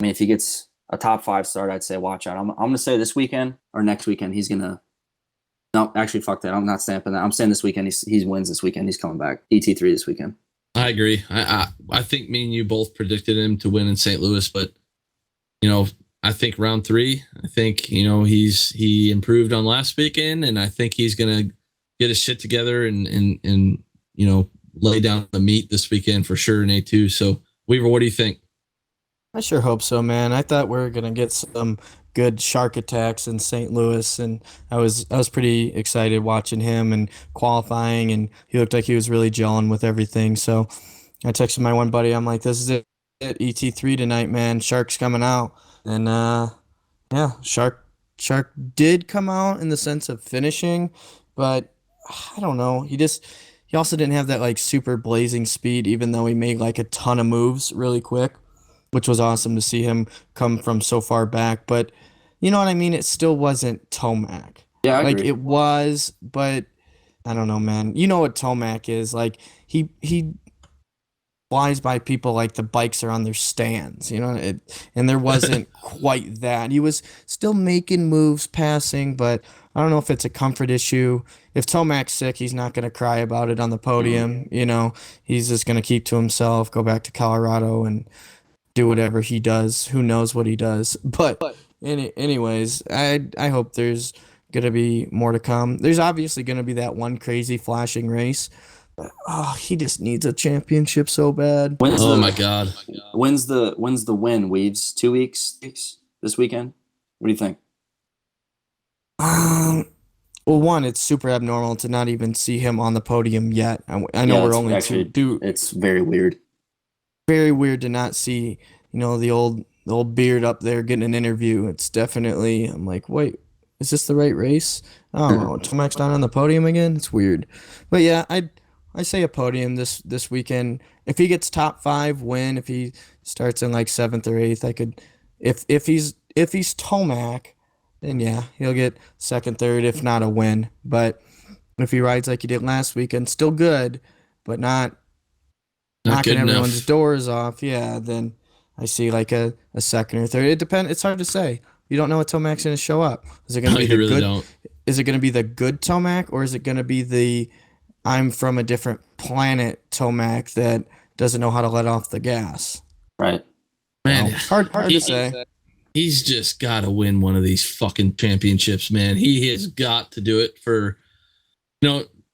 I mean, if he gets a top 5 start, I'd say watch out. I'm going to say this weekend or next weekend he's going to – no, actually, fuck that. I'm not stamping that. I'm saying this weekend he wins this weekend. He's coming back. ET3 this weekend. I agree. I think me and you both predicted him to win in St. Louis, but I think round 3. I think he improved on last weekend, and I think he's gonna get his shit together and lay down the meat this weekend for sure in A2. So Weaver, what do you think? I sure hope so, man. I thought we were gonna get some good shark attacks in St. Louis, and I was pretty excited watching him and qualifying, and he looked like he was really gelling with everything. So I texted my one buddy. I'm like, "This is it, ET3 tonight, man. Shark's coming out." And yeah, Shark did come out in the sense of finishing, but I don't know. He also didn't have that like super blazing speed, even though he made like a ton of moves really quick, which was awesome to see him come from so far back. But you know what I mean? It still wasn't Tomac. Yeah, I Like agree. it was, but I don't know, man. You know what Tomac is? Like he flies by people like the bikes are on their stands, and there wasn't quite that. He was still making moves, passing, but I don't know if it's a comfort issue. If Tomac's sick, he's not going to cry about it on the podium. He's just going to keep to himself, go back to Colorado, and do whatever he does. Who knows what he does? But anyways, I hope there's gonna be more to come. There's obviously gonna be that one crazy flashing race. But, he just needs a championship so bad. Oh my God. When's the win, Weaves? 2 weeks? This weekend? What do you think? Well, one, it's super abnormal to not even see him on the podium yet. I know Yeah, we're it's only actually, two. it's very weird. Very weird to not see, the old beard up there getting an interview. It's definitely, I'm like, wait, is this the right race? I don't know. Tomac's not on the podium again. It's weird, but yeah, I say a podium this weekend. If he gets top five, win. If he starts in like seventh or eighth, I could. If he's Tomac, then yeah, he'll get second, third, if not a win. But if he rides like he did last weekend, still good, but not Not knocking good everyone's enough. doors off, yeah, then I see like a second or third. It depends. It's hard to say. You don't know what Tomac's going to show up. Is it going No, to be you the really good? don't. Is it going to be the good Tomac, or is it going to be the I'm from a different planet Tomac that doesn't know how to let off the gas? Right. Man, Hard to say. he's just got to win one of these fucking championships, man. He has got to do it for,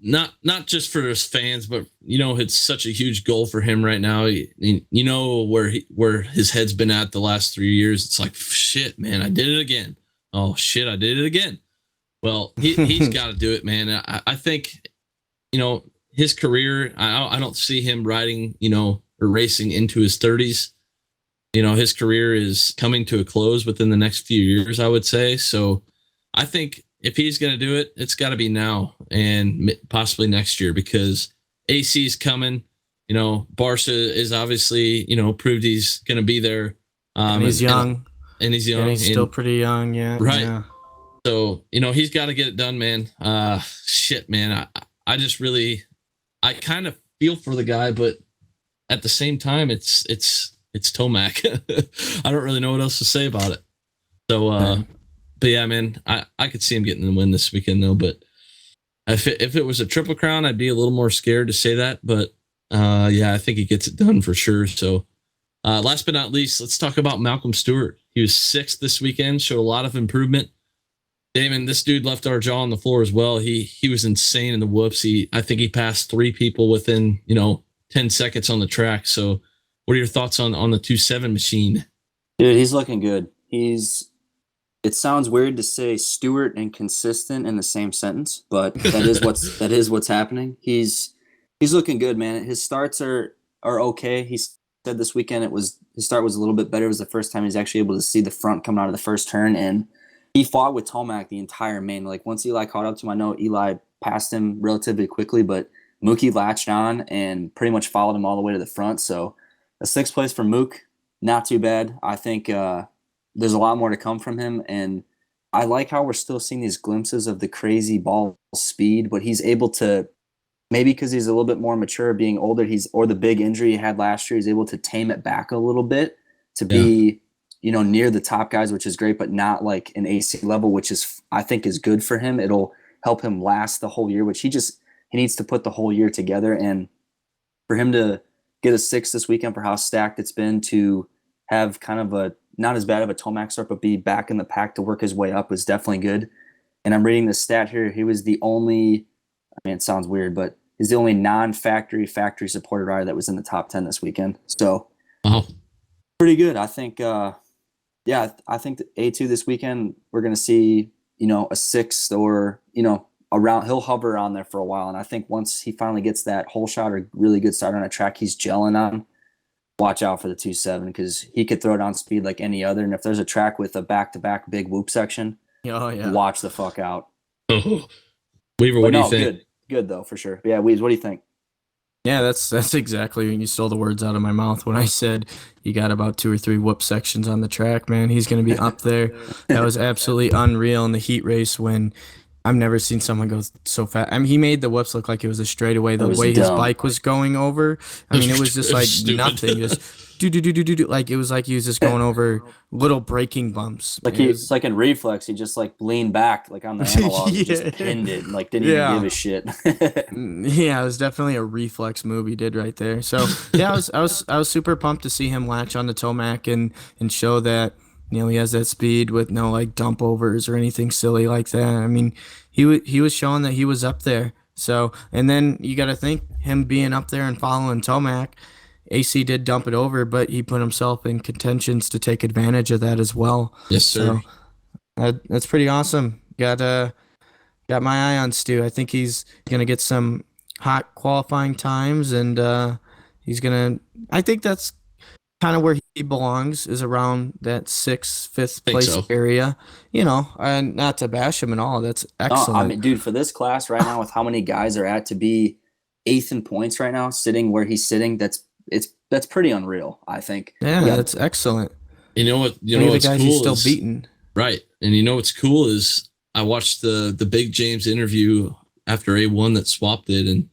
not just for his fans, but it's such a huge goal for him right now. Where his head's been at the last 3 years. It's like, shit, man, I did it again. Oh shit, I did it again. Well, he's got to do it, man. I think, his career. I don't see him riding, or racing into his 30s. His career is coming to a close within the next few years, I would say. So I think if he's going to do it, it's got to be now and possibly next year, because AC is coming. Barcia is obviously, proved he's going to be there. And he's young. And he's young. And he's still pretty young, yeah. Right. Yeah. So, he's got to get it done, man. Shit, man. I kind of feel for the guy, but at the same time, it's Tomac. I don't really know what else to say about it. So, but yeah, man, I could see him getting the win this weekend though. But if it was a Triple Crown, I'd be a little more scared to say that. But yeah, I think he gets it done for sure. So, last but not least, let's talk about Malcolm Stewart. He was sixth this weekend, showed a lot of improvement. Damon, this dude left our jaw on the floor as well. He was insane in the whoops. I think he passed 3 people within 10 seconds on the track. So, what are your thoughts on the 2.7 machine? Dude, he's looking good. It sounds weird to say Stewart and consistent in the same sentence, but that is what's happening. He's looking good, man. His starts are okay. He said this weekend his start was a little bit better. It was the first time he's actually able to see the front coming out of the first turn, and he fought with Tomac the entire main. Like once Eli caught up to him, I know Eli passed him relatively quickly, but Mookie latched on and pretty much followed him all the way to the front. So a 6th place for Mook, not too bad. I think there's a lot more to come from him, and I like how we're still seeing these glimpses of the crazy ball speed, but he's able to, maybe because he's a little bit more mature, being older, or the big injury he had last year, he's able to tame it back a little bit to be, near the top guys, which is great, but not like an AC level, which I think is good for him. It'll help him last the whole year, which he needs to put the whole year together. And for him to get a 6 this weekend for how stacked it's been, to have kind of a not as bad of a Tomac start, but be back in the pack to work his way up was definitely good. And I'm reading the stat here. He was the only, it sounds weird, but he's the only non-factory supported rider that was in the top 10 this weekend. So pretty good. I think, I think the A2 this weekend, we're going to see, a 6th or, around, he'll hover on there for a while. And I think once he finally gets that whole shot or really good start on a track he's gelling on, watch out for the 2.7, because he could throw it on speed like any other. And if there's a track with a back-to-back big whoop section, watch the fuck out. Oh, Weaver, what do you think? Good though, for sure. But yeah, Weaves, what do you think? Yeah, that's exactly, you stole the words out of my mouth when I said you got about 2 or 3 whoop sections on the track, man. He's going to be up there. That was absolutely unreal in the heat race when I've never seen someone go so fast. I mean, he made the whoops look like it was a straightaway. The way his bike was going over, I mean, it was just like nothing. Just do. Like it was like he was just going over little braking bumps. Like it's like in reflex, he just like leaned back, like on the analog, and just pinned it, and like didn't even give a shit. Yeah, it was definitely a reflex move he did right there. So yeah, I was super pumped to see him latch on the Tomac and show that, he has that speed with no like dump overs or anything silly like that. I mean, he was showing that he was up there. So, and then you got to think him being up there and following Tomac, AC did dump it over, but he put himself in contentions to take advantage of that as well. Yes, sir. So that's pretty awesome. Got my eye on Stu. I think he's gonna get some hot qualifying times, and I think that's kind of where he belongs, is around that 5th place area, and not to bash him at all. That's excellent. I mean, dude, for this class right now, with how many guys are at to be 8th in points right now, sitting where he's sitting, that's pretty unreal, I think. Yeah, that's excellent. You know what? What's cool he's still beaten. Right, and you know what's cool is I watched the Big James interview after A1 that swapped it, and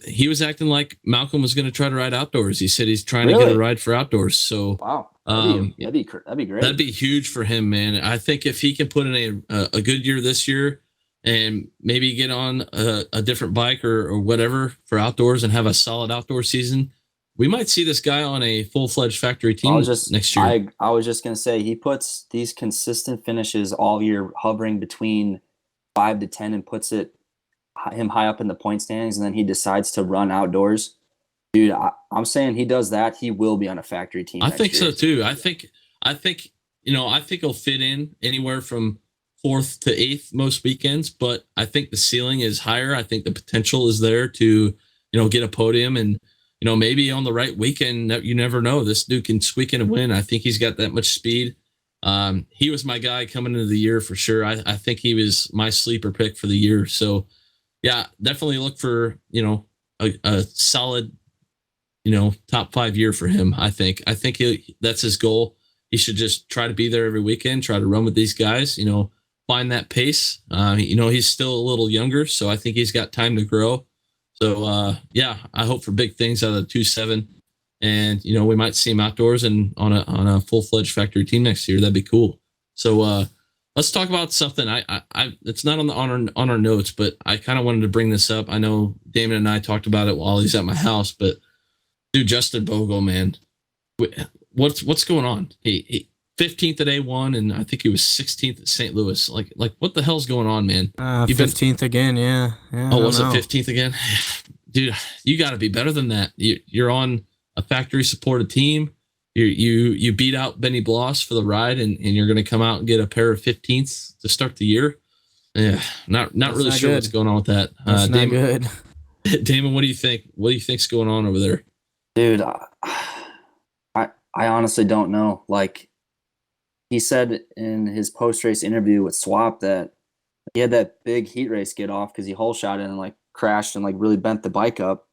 he was acting like Malcolm was going to try to ride outdoors. He said he's trying to get a ride for outdoors. So wow, that'd be great. That'd be huge for him, man. I think if he can put in a good year this year, and maybe get on a different bike or whatever for outdoors and have a solid outdoor season, we might see this guy on a full-fledged factory team next year. I was just going to say, he puts these consistent finishes all year, hovering between 5 to 10, and puts him high up in the point standings, and then he decides to run outdoors. Dude, I'm saying he does that, he will be on a factory team. I think so too. I think he'll fit in anywhere from 4th to 8th most weekends, but I think the ceiling is higher. I think the potential is there to, get a podium, and, maybe on the right weekend, you never know. This dude can squeak in a win. I think he's got that much speed. He was my guy coming into the year for sure. I think he was my sleeper pick for the year. So yeah, definitely look for, a solid, top 5 year for him. I think that's his goal. He should just try to be there every weekend, try to run with these guys, find that pace. He's still a little younger, so I think he's got time to grow. So yeah, I hope for big things out of the 2.7, and we might see him outdoors and on a full-fledged factory team next year. That'd be cool. So let's talk about something. I it's not on our notes, but I kind of wanted to bring this up. I know Damon and I talked about it while he's at my house, but dude, Justin Bogle, man, what's going on? He 15th at A1, and I think he was 16th at St. Louis. Like what the hell's going on, man? 15th again, yeah. Oh, was it 15th again? Dude, you got to be better than that. You're on a factory supported team. You beat out Benny Bloss for the ride, and you're going to come out and get a pair of 15ths to start the year. Yeah, not really sure good. What's going on with that. That's not good. Damon, what do you think? What do you think's going on over there? Dude, I honestly don't know. Like, he said in his post-race interview with Swap that he had that big heat race get off because he hole shot it and like crashed and like really bent the bike up.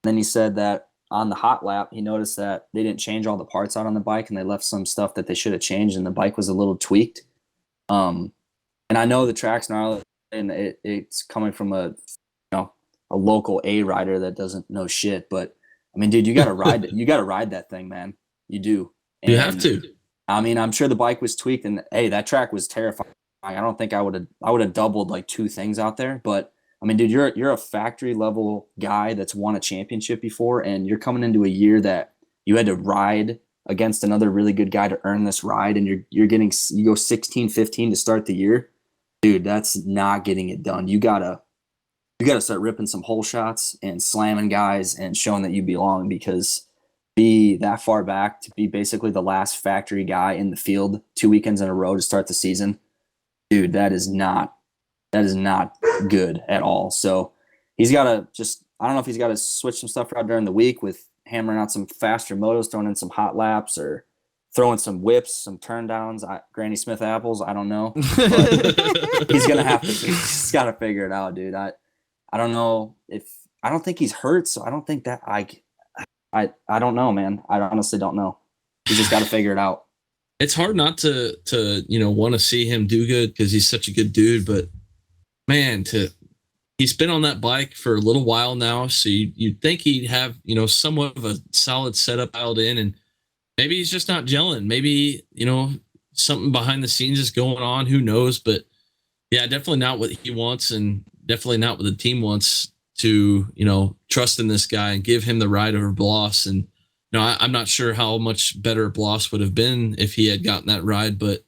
And then he said that on the hot lap, he noticed that they didn't change all the parts out on the bike, and they left some stuff that they should have changed, and the bike was a little tweaked. And I know the track's gnarly, and it's coming from a local A rider that doesn't know shit. But I mean, dude, you gotta ride it. You gotta ride that thing, man. You do. And you have to. I mean, I'm sure the bike was tweaked, and hey, that track was terrifying. I don't think I would have doubled like 2 things out there, but I mean, dude, you're a factory level guy that's won a championship before, and you're coming into a year that you had to ride against another really good guy to earn this ride, and you go 16, 15 to start the year. Dude, that's not getting it done. You gotta start ripping some hole shots and slamming guys and showing that you belong, because be that far back to be basically the last factory guy in the field 2 weekends in a row to start the season. Dude, that is not good at all. So he's got to I don't know if he's got to switch some stuff out during the week with hammering out some faster motos, throwing in some hot laps, or throwing some whips, some turn downs, Granny Smith apples. I don't know. But he's got to figure it out, dude. I don't know I don't think he's hurt. So I don't think that I don't know, man. I honestly don't know. He's just got to figure it out. It's hard not to want to see him do good because he's such a good dude, but man, he's been on that bike for a little while now, so you'd think he'd have somewhat of a solid setup dialed in, and maybe he's just not gelling. Maybe something behind the scenes is going on. Who knows? But yeah, definitely not what he wants, and definitely not what the team wants to trust in this guy and give him the ride over Bloss. And I'm not sure how much better Bloss would have been if he had gotten that ride, but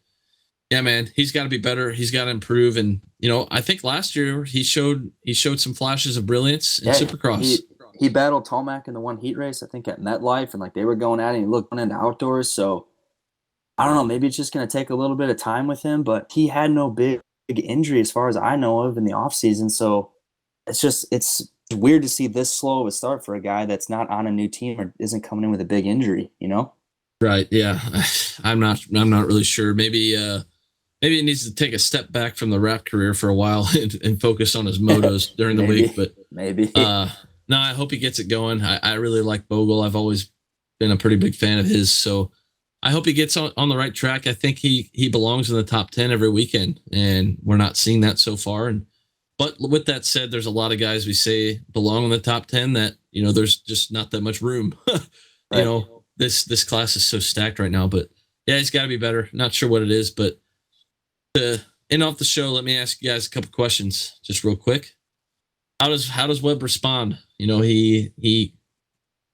yeah, man, he's got to be better. He's got to improve. And, I think last year he showed some flashes of brilliance in Supercross. He battled Tomac in the one heat race, I think at MetLife, and they were going at it. He looked into outdoors. So I don't know, maybe it's just going to take a little bit of time with him, but he had no big injury as far as I know of in the off season. So it's weird to see this slow of a start for a guy that's not on a new team or isn't coming in with a big injury, Right. Yeah. I'm not really sure. Maybe he needs to take a step back from the rap career for a while and focus on his motos during the week. But maybe. No, I hope he gets it going. I really like Bogle. I've always been a pretty big fan of his. So I hope he gets on the right track. I think he belongs in the top 10 every weekend, and we're not seeing that so far. But with that said, there's a lot of guys we say belong in the top 10 that, there's just not that much room. Right. This class is so stacked right now, but yeah, he's got to be better. Not sure what it is, but to end off the show, let me ask you guys a couple questions just real quick. How does Webb respond? He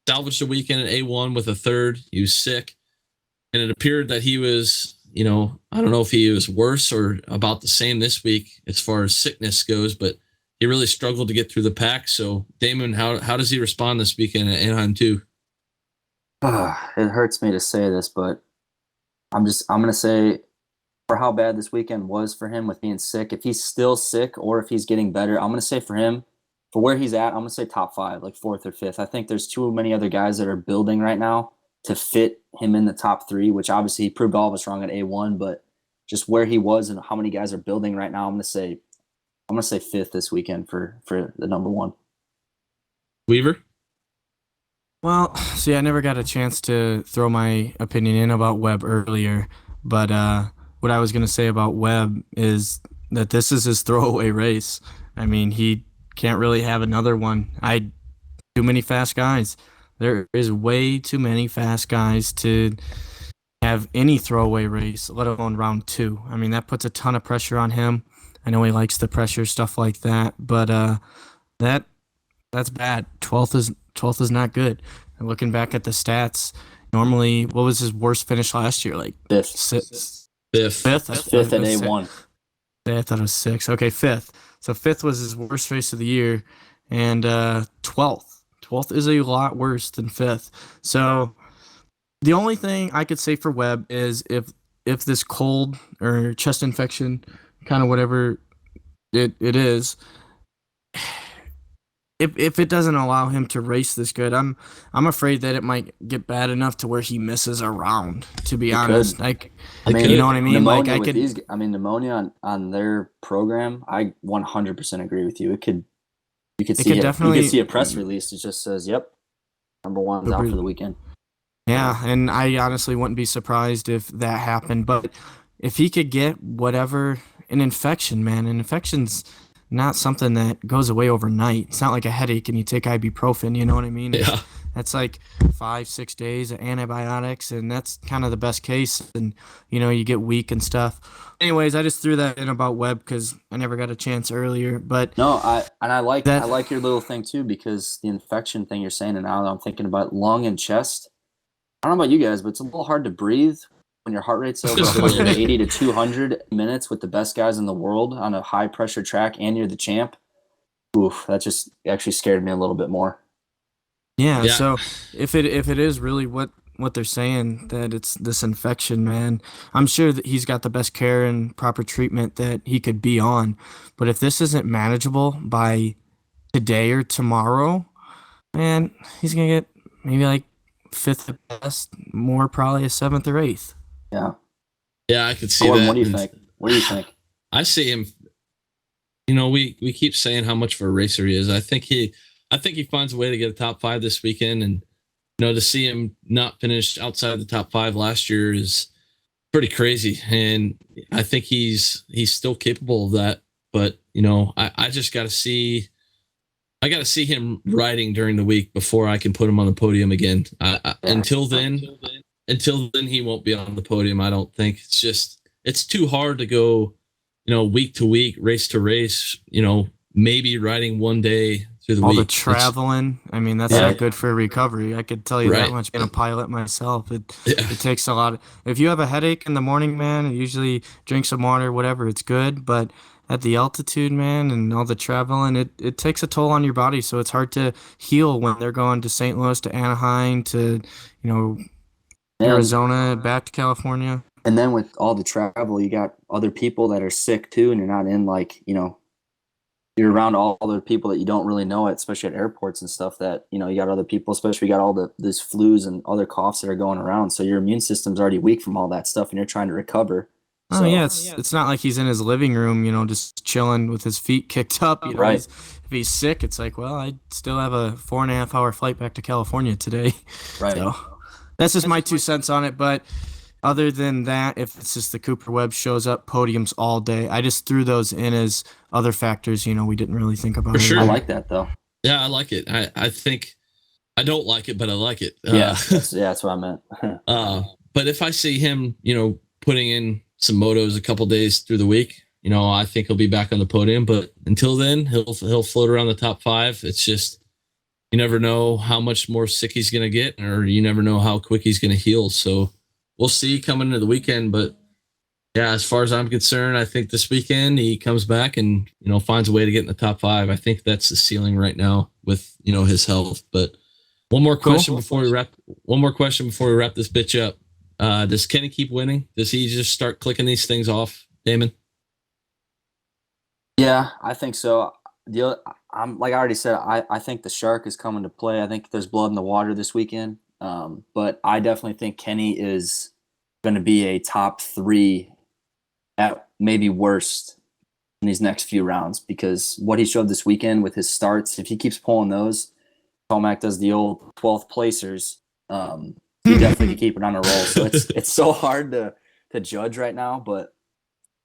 salvaged a weekend at A1 with a third. He was sick, and it appeared that he was, I don't know if he was worse or about the same this week as far as sickness goes, but he really struggled to get through the pack. So Damon, how does he respond this weekend at Anaheim 2? It hurts me to say this, but I'm going to say for how bad this weekend was for him with being sick, if he's still sick or if he's getting better, I'm going to say for him, for where he's at, I'm going to say top 5, like 4th or 5th. I think there's too many other guys that are building right now to fit him in the top 3, which obviously he proved all of us wrong at A1, but just where he was and how many guys are building right now, I'm going to say 5th this weekend for the number 1. Weaver? Well, see, I never got a chance to throw my opinion in about Webb earlier, but what I was going to say about Webb is that this is his throwaway race. I mean, he can't really have another one. Too many fast guys. There is way too many fast guys to have any throwaway race, let alone round 2. I mean, that puts a ton of pressure on him. I know he likes the pressure, stuff like that, but that's bad. 12th is not good. And looking back at the stats, normally, what was his worst finish last year? Like 5th. 5th? 5th at A1. I thought it was 6. Okay, 5th. So 5th was his worst race of the year, and 12th. 12th is a lot worse than 5th. So the only thing I could say for Webb is if this cold or chest infection, kind of whatever it is, if it doesn't allow him to race this good, I'm afraid that it might get bad enough to where he misses a round. To be honest, you know what I mean. Pneumonia on their program. I 100% agree with you. You could see a press release that just says, "Yep, number 1's out for the weekend." Yeah, and I honestly wouldn't be surprised if that happened. But if he could get an infection, man, an infection's not something that goes away overnight. It's not like a headache and you take ibuprofen, you know what I mean? Yeah. That's like 5-6 days of antibiotics, and that's kind of the best case. And, you get weak and stuff. Anyways, I just threw that in about Webb because I never got a chance earlier. But no, I like your little thing too, because the infection thing you're saying, and now I'm thinking about lung and chest. I don't know about you guys, but it's a little hard to breathe when your heart rate's over 180 to 200 minutes with the best guys in the world on a high pressure track, and you're the champ. Oof, that just actually scared me a little bit more. Yeah. So if it is really what they're saying, that it's this infection, man, I'm sure that he's got the best care and proper treatment that he could be on. But if this isn't manageable by today or tomorrow, man, he's gonna get maybe like fifth at best, more probably a seventh or eighth. Yeah. Yeah, I could see Gordon, that. what do you think? What do you think? I see him. We keep saying how much of a racer he is. I think he finds a way to get a top 5 this weekend, and to see him not finish outside the top 5 last year is pretty crazy. And I think he's still capable of that. But I just got to see. I got to see him riding during the week before I can put him on the podium again. Until then, he won't be on the podium. I don't think. It's too hard to go, week to week, race to race. Maybe riding one day through the week. All the traveling. That's not good for recovery. I could tell you that much. Being a pilot myself, it takes a lot. If you have a headache in the morning, man, usually drink some water, whatever. It's good, but at the altitude, man, and all the traveling, it takes a toll on your body. So it's hard to heal when they're going to St. Louis, to Anaheim, to Arizona, back to California. And then with all the travel, you got other people that are sick too, and you're not in you're around all other people that you don't really know, especially at airports and stuff. That you got other people, especially you got all these flus and other coughs that are going around. So your immune system's already weak from all that stuff, and you're trying to recover. Oh, yeah, it's not like he's in his living room, just chilling with his feet kicked up. Right. If he's sick, it's like, well, I still have a 4.5 hour flight back to California today. Right. So that's just my 2 cents on it. But other than that, if it's just the Cooper Webb shows up, podiums all day. I just threw those in as other factors, we didn't really think about. For sure. I like that, though. Yeah, I like it. I think I don't like it, but I like it. That's what I meant. But if I see him, putting in some motos a couple days through the week, I think he'll be back on the podium. But until then, he'll float around the top 5. It's just, you never know how much more sick he's going to get, or you never know how quick he's going to heal. So we'll see coming into the weekend. But yeah, as far as I'm concerned, I think this weekend he comes back and, finds a way to get in the top 5. I think that's the ceiling right now with, his health. But one more question before we wrap this bitch up. Does Kenny keep winning? Does he just start clicking these things off, Damon? Yeah, I think so. I'm like I already said, I think the shark is coming to play. I think there's blood in the water this weekend. But I definitely think Kenny is going to be a top 3 at maybe worst in these next few rounds, because what he showed this weekend with his starts, if he keeps pulling those, Tomac does the old 12th placers. He definitely can keep it on a roll. So it's so hard to judge right now. But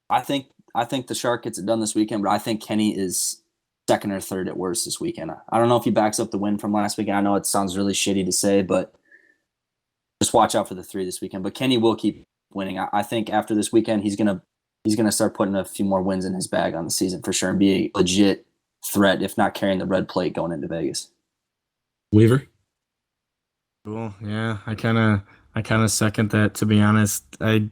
I think the Shark gets it done this weekend. But I think Kenny is second or third at worst this weekend. I don't know if he backs up the win from last weekend. I know it sounds really shitty to say, but just watch out for the 3 this weekend. But Kenny will keep winning. I think after this weekend, he's gonna start putting a few more wins in his bag on the season for sure, and be a legit threat, if not carrying the red plate going into Vegas. Weaver? Cool. Yeah, I kind of second that, to be honest. I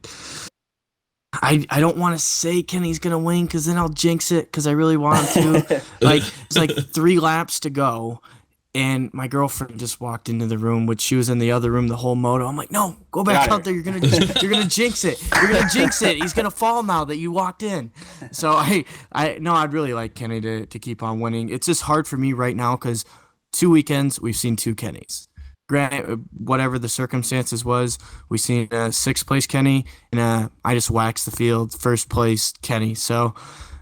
don't want to say Kenny's gonna win, because then I'll jinx it, because I really want him to. It's like 3 laps to go, and my girlfriend just walked into the room, which she was in the other room the whole moto. I'm like, no, go back out there. You're gonna jinx it. You're gonna jinx it. He's gonna fall now that you walked in. So I'd really like Kenny to keep on winning. It's just hard for me right now, because 2 weekends we've seen 2 Kennys. Granted, whatever the circumstances was, we seen a 6th place Kenny, and I just waxed the field, 1st place Kenny. So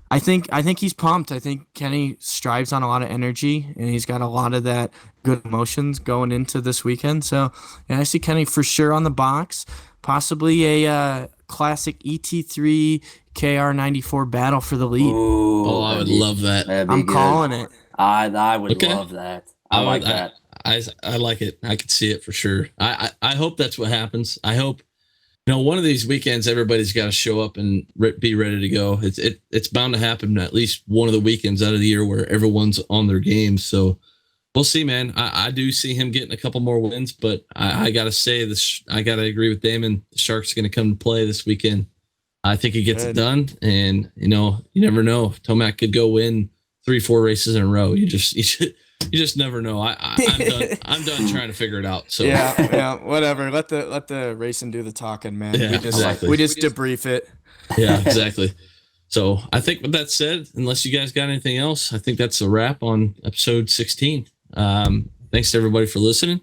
I think he's pumped. I think Kenny strives on a lot of energy, and he's got a lot of that good emotions going into this weekend. So yeah, I see Kenny for sure on the box, possibly a classic ET3 KR94 battle for the lead. Ooh, I would love that. I'm calling it. I would love that. I like that. I like it. I could see it for sure. I hope that's what happens. I hope, one of these weekends, everybody's got to show up and be ready to go. It's bound to happen at least one of the weekends out of the year where everyone's on their game. So we'll see, man. I do see him getting a couple more wins, but I got to say this. I got to agree with Damon. The Shark's going to come to play this weekend. I think he gets it done, and you never know. Tomac could go win 3-4 races in a row. You just never know. I'm done trying to figure it out. So yeah, whatever. Let the racing do the talking, man. Yeah, we just debrief it. Yeah, exactly. So I think with that said, unless you guys got anything else, I think that's a wrap on episode 16. Thanks to everybody for listening.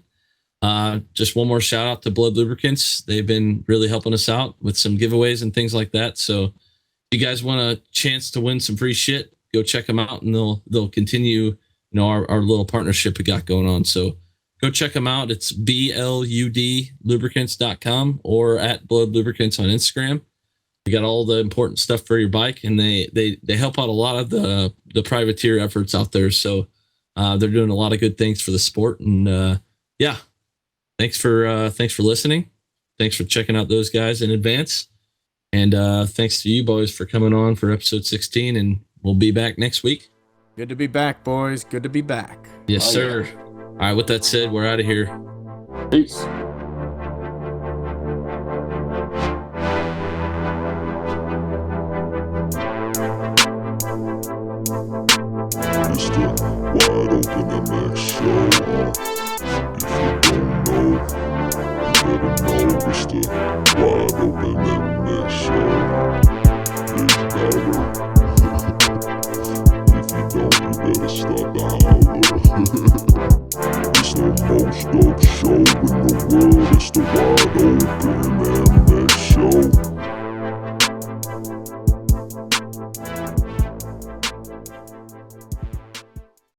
Just one more shout out to Blood Lubricants. They've been really helping us out with some giveaways and things like that. So if you guys want a chance to win some free shit, go check them out, and they'll continue, our little partnership we got going on. So go check them out. It's bludlubricants.com or at Blood Lubricants on Instagram. They got all the important stuff for your bike, and they help out a lot of the privateer efforts out there. So they're doing a lot of good things for the sport. And yeah, thanks for listening. Thanks for checking out those guys in advance. And thanks to you boys for coming on for episode 16. And we'll be back next week. Good to be back, boys. Good to be back. Yes, sir. Yeah. All right. With that said, we're out of here. Peace. It's the Wide Open MX show. If you don't know, you better know. It's the Wide Open MX show. Big battle. If you don't, you better start to holler. It's the most dope show in the world. It's the Wide Open MX show.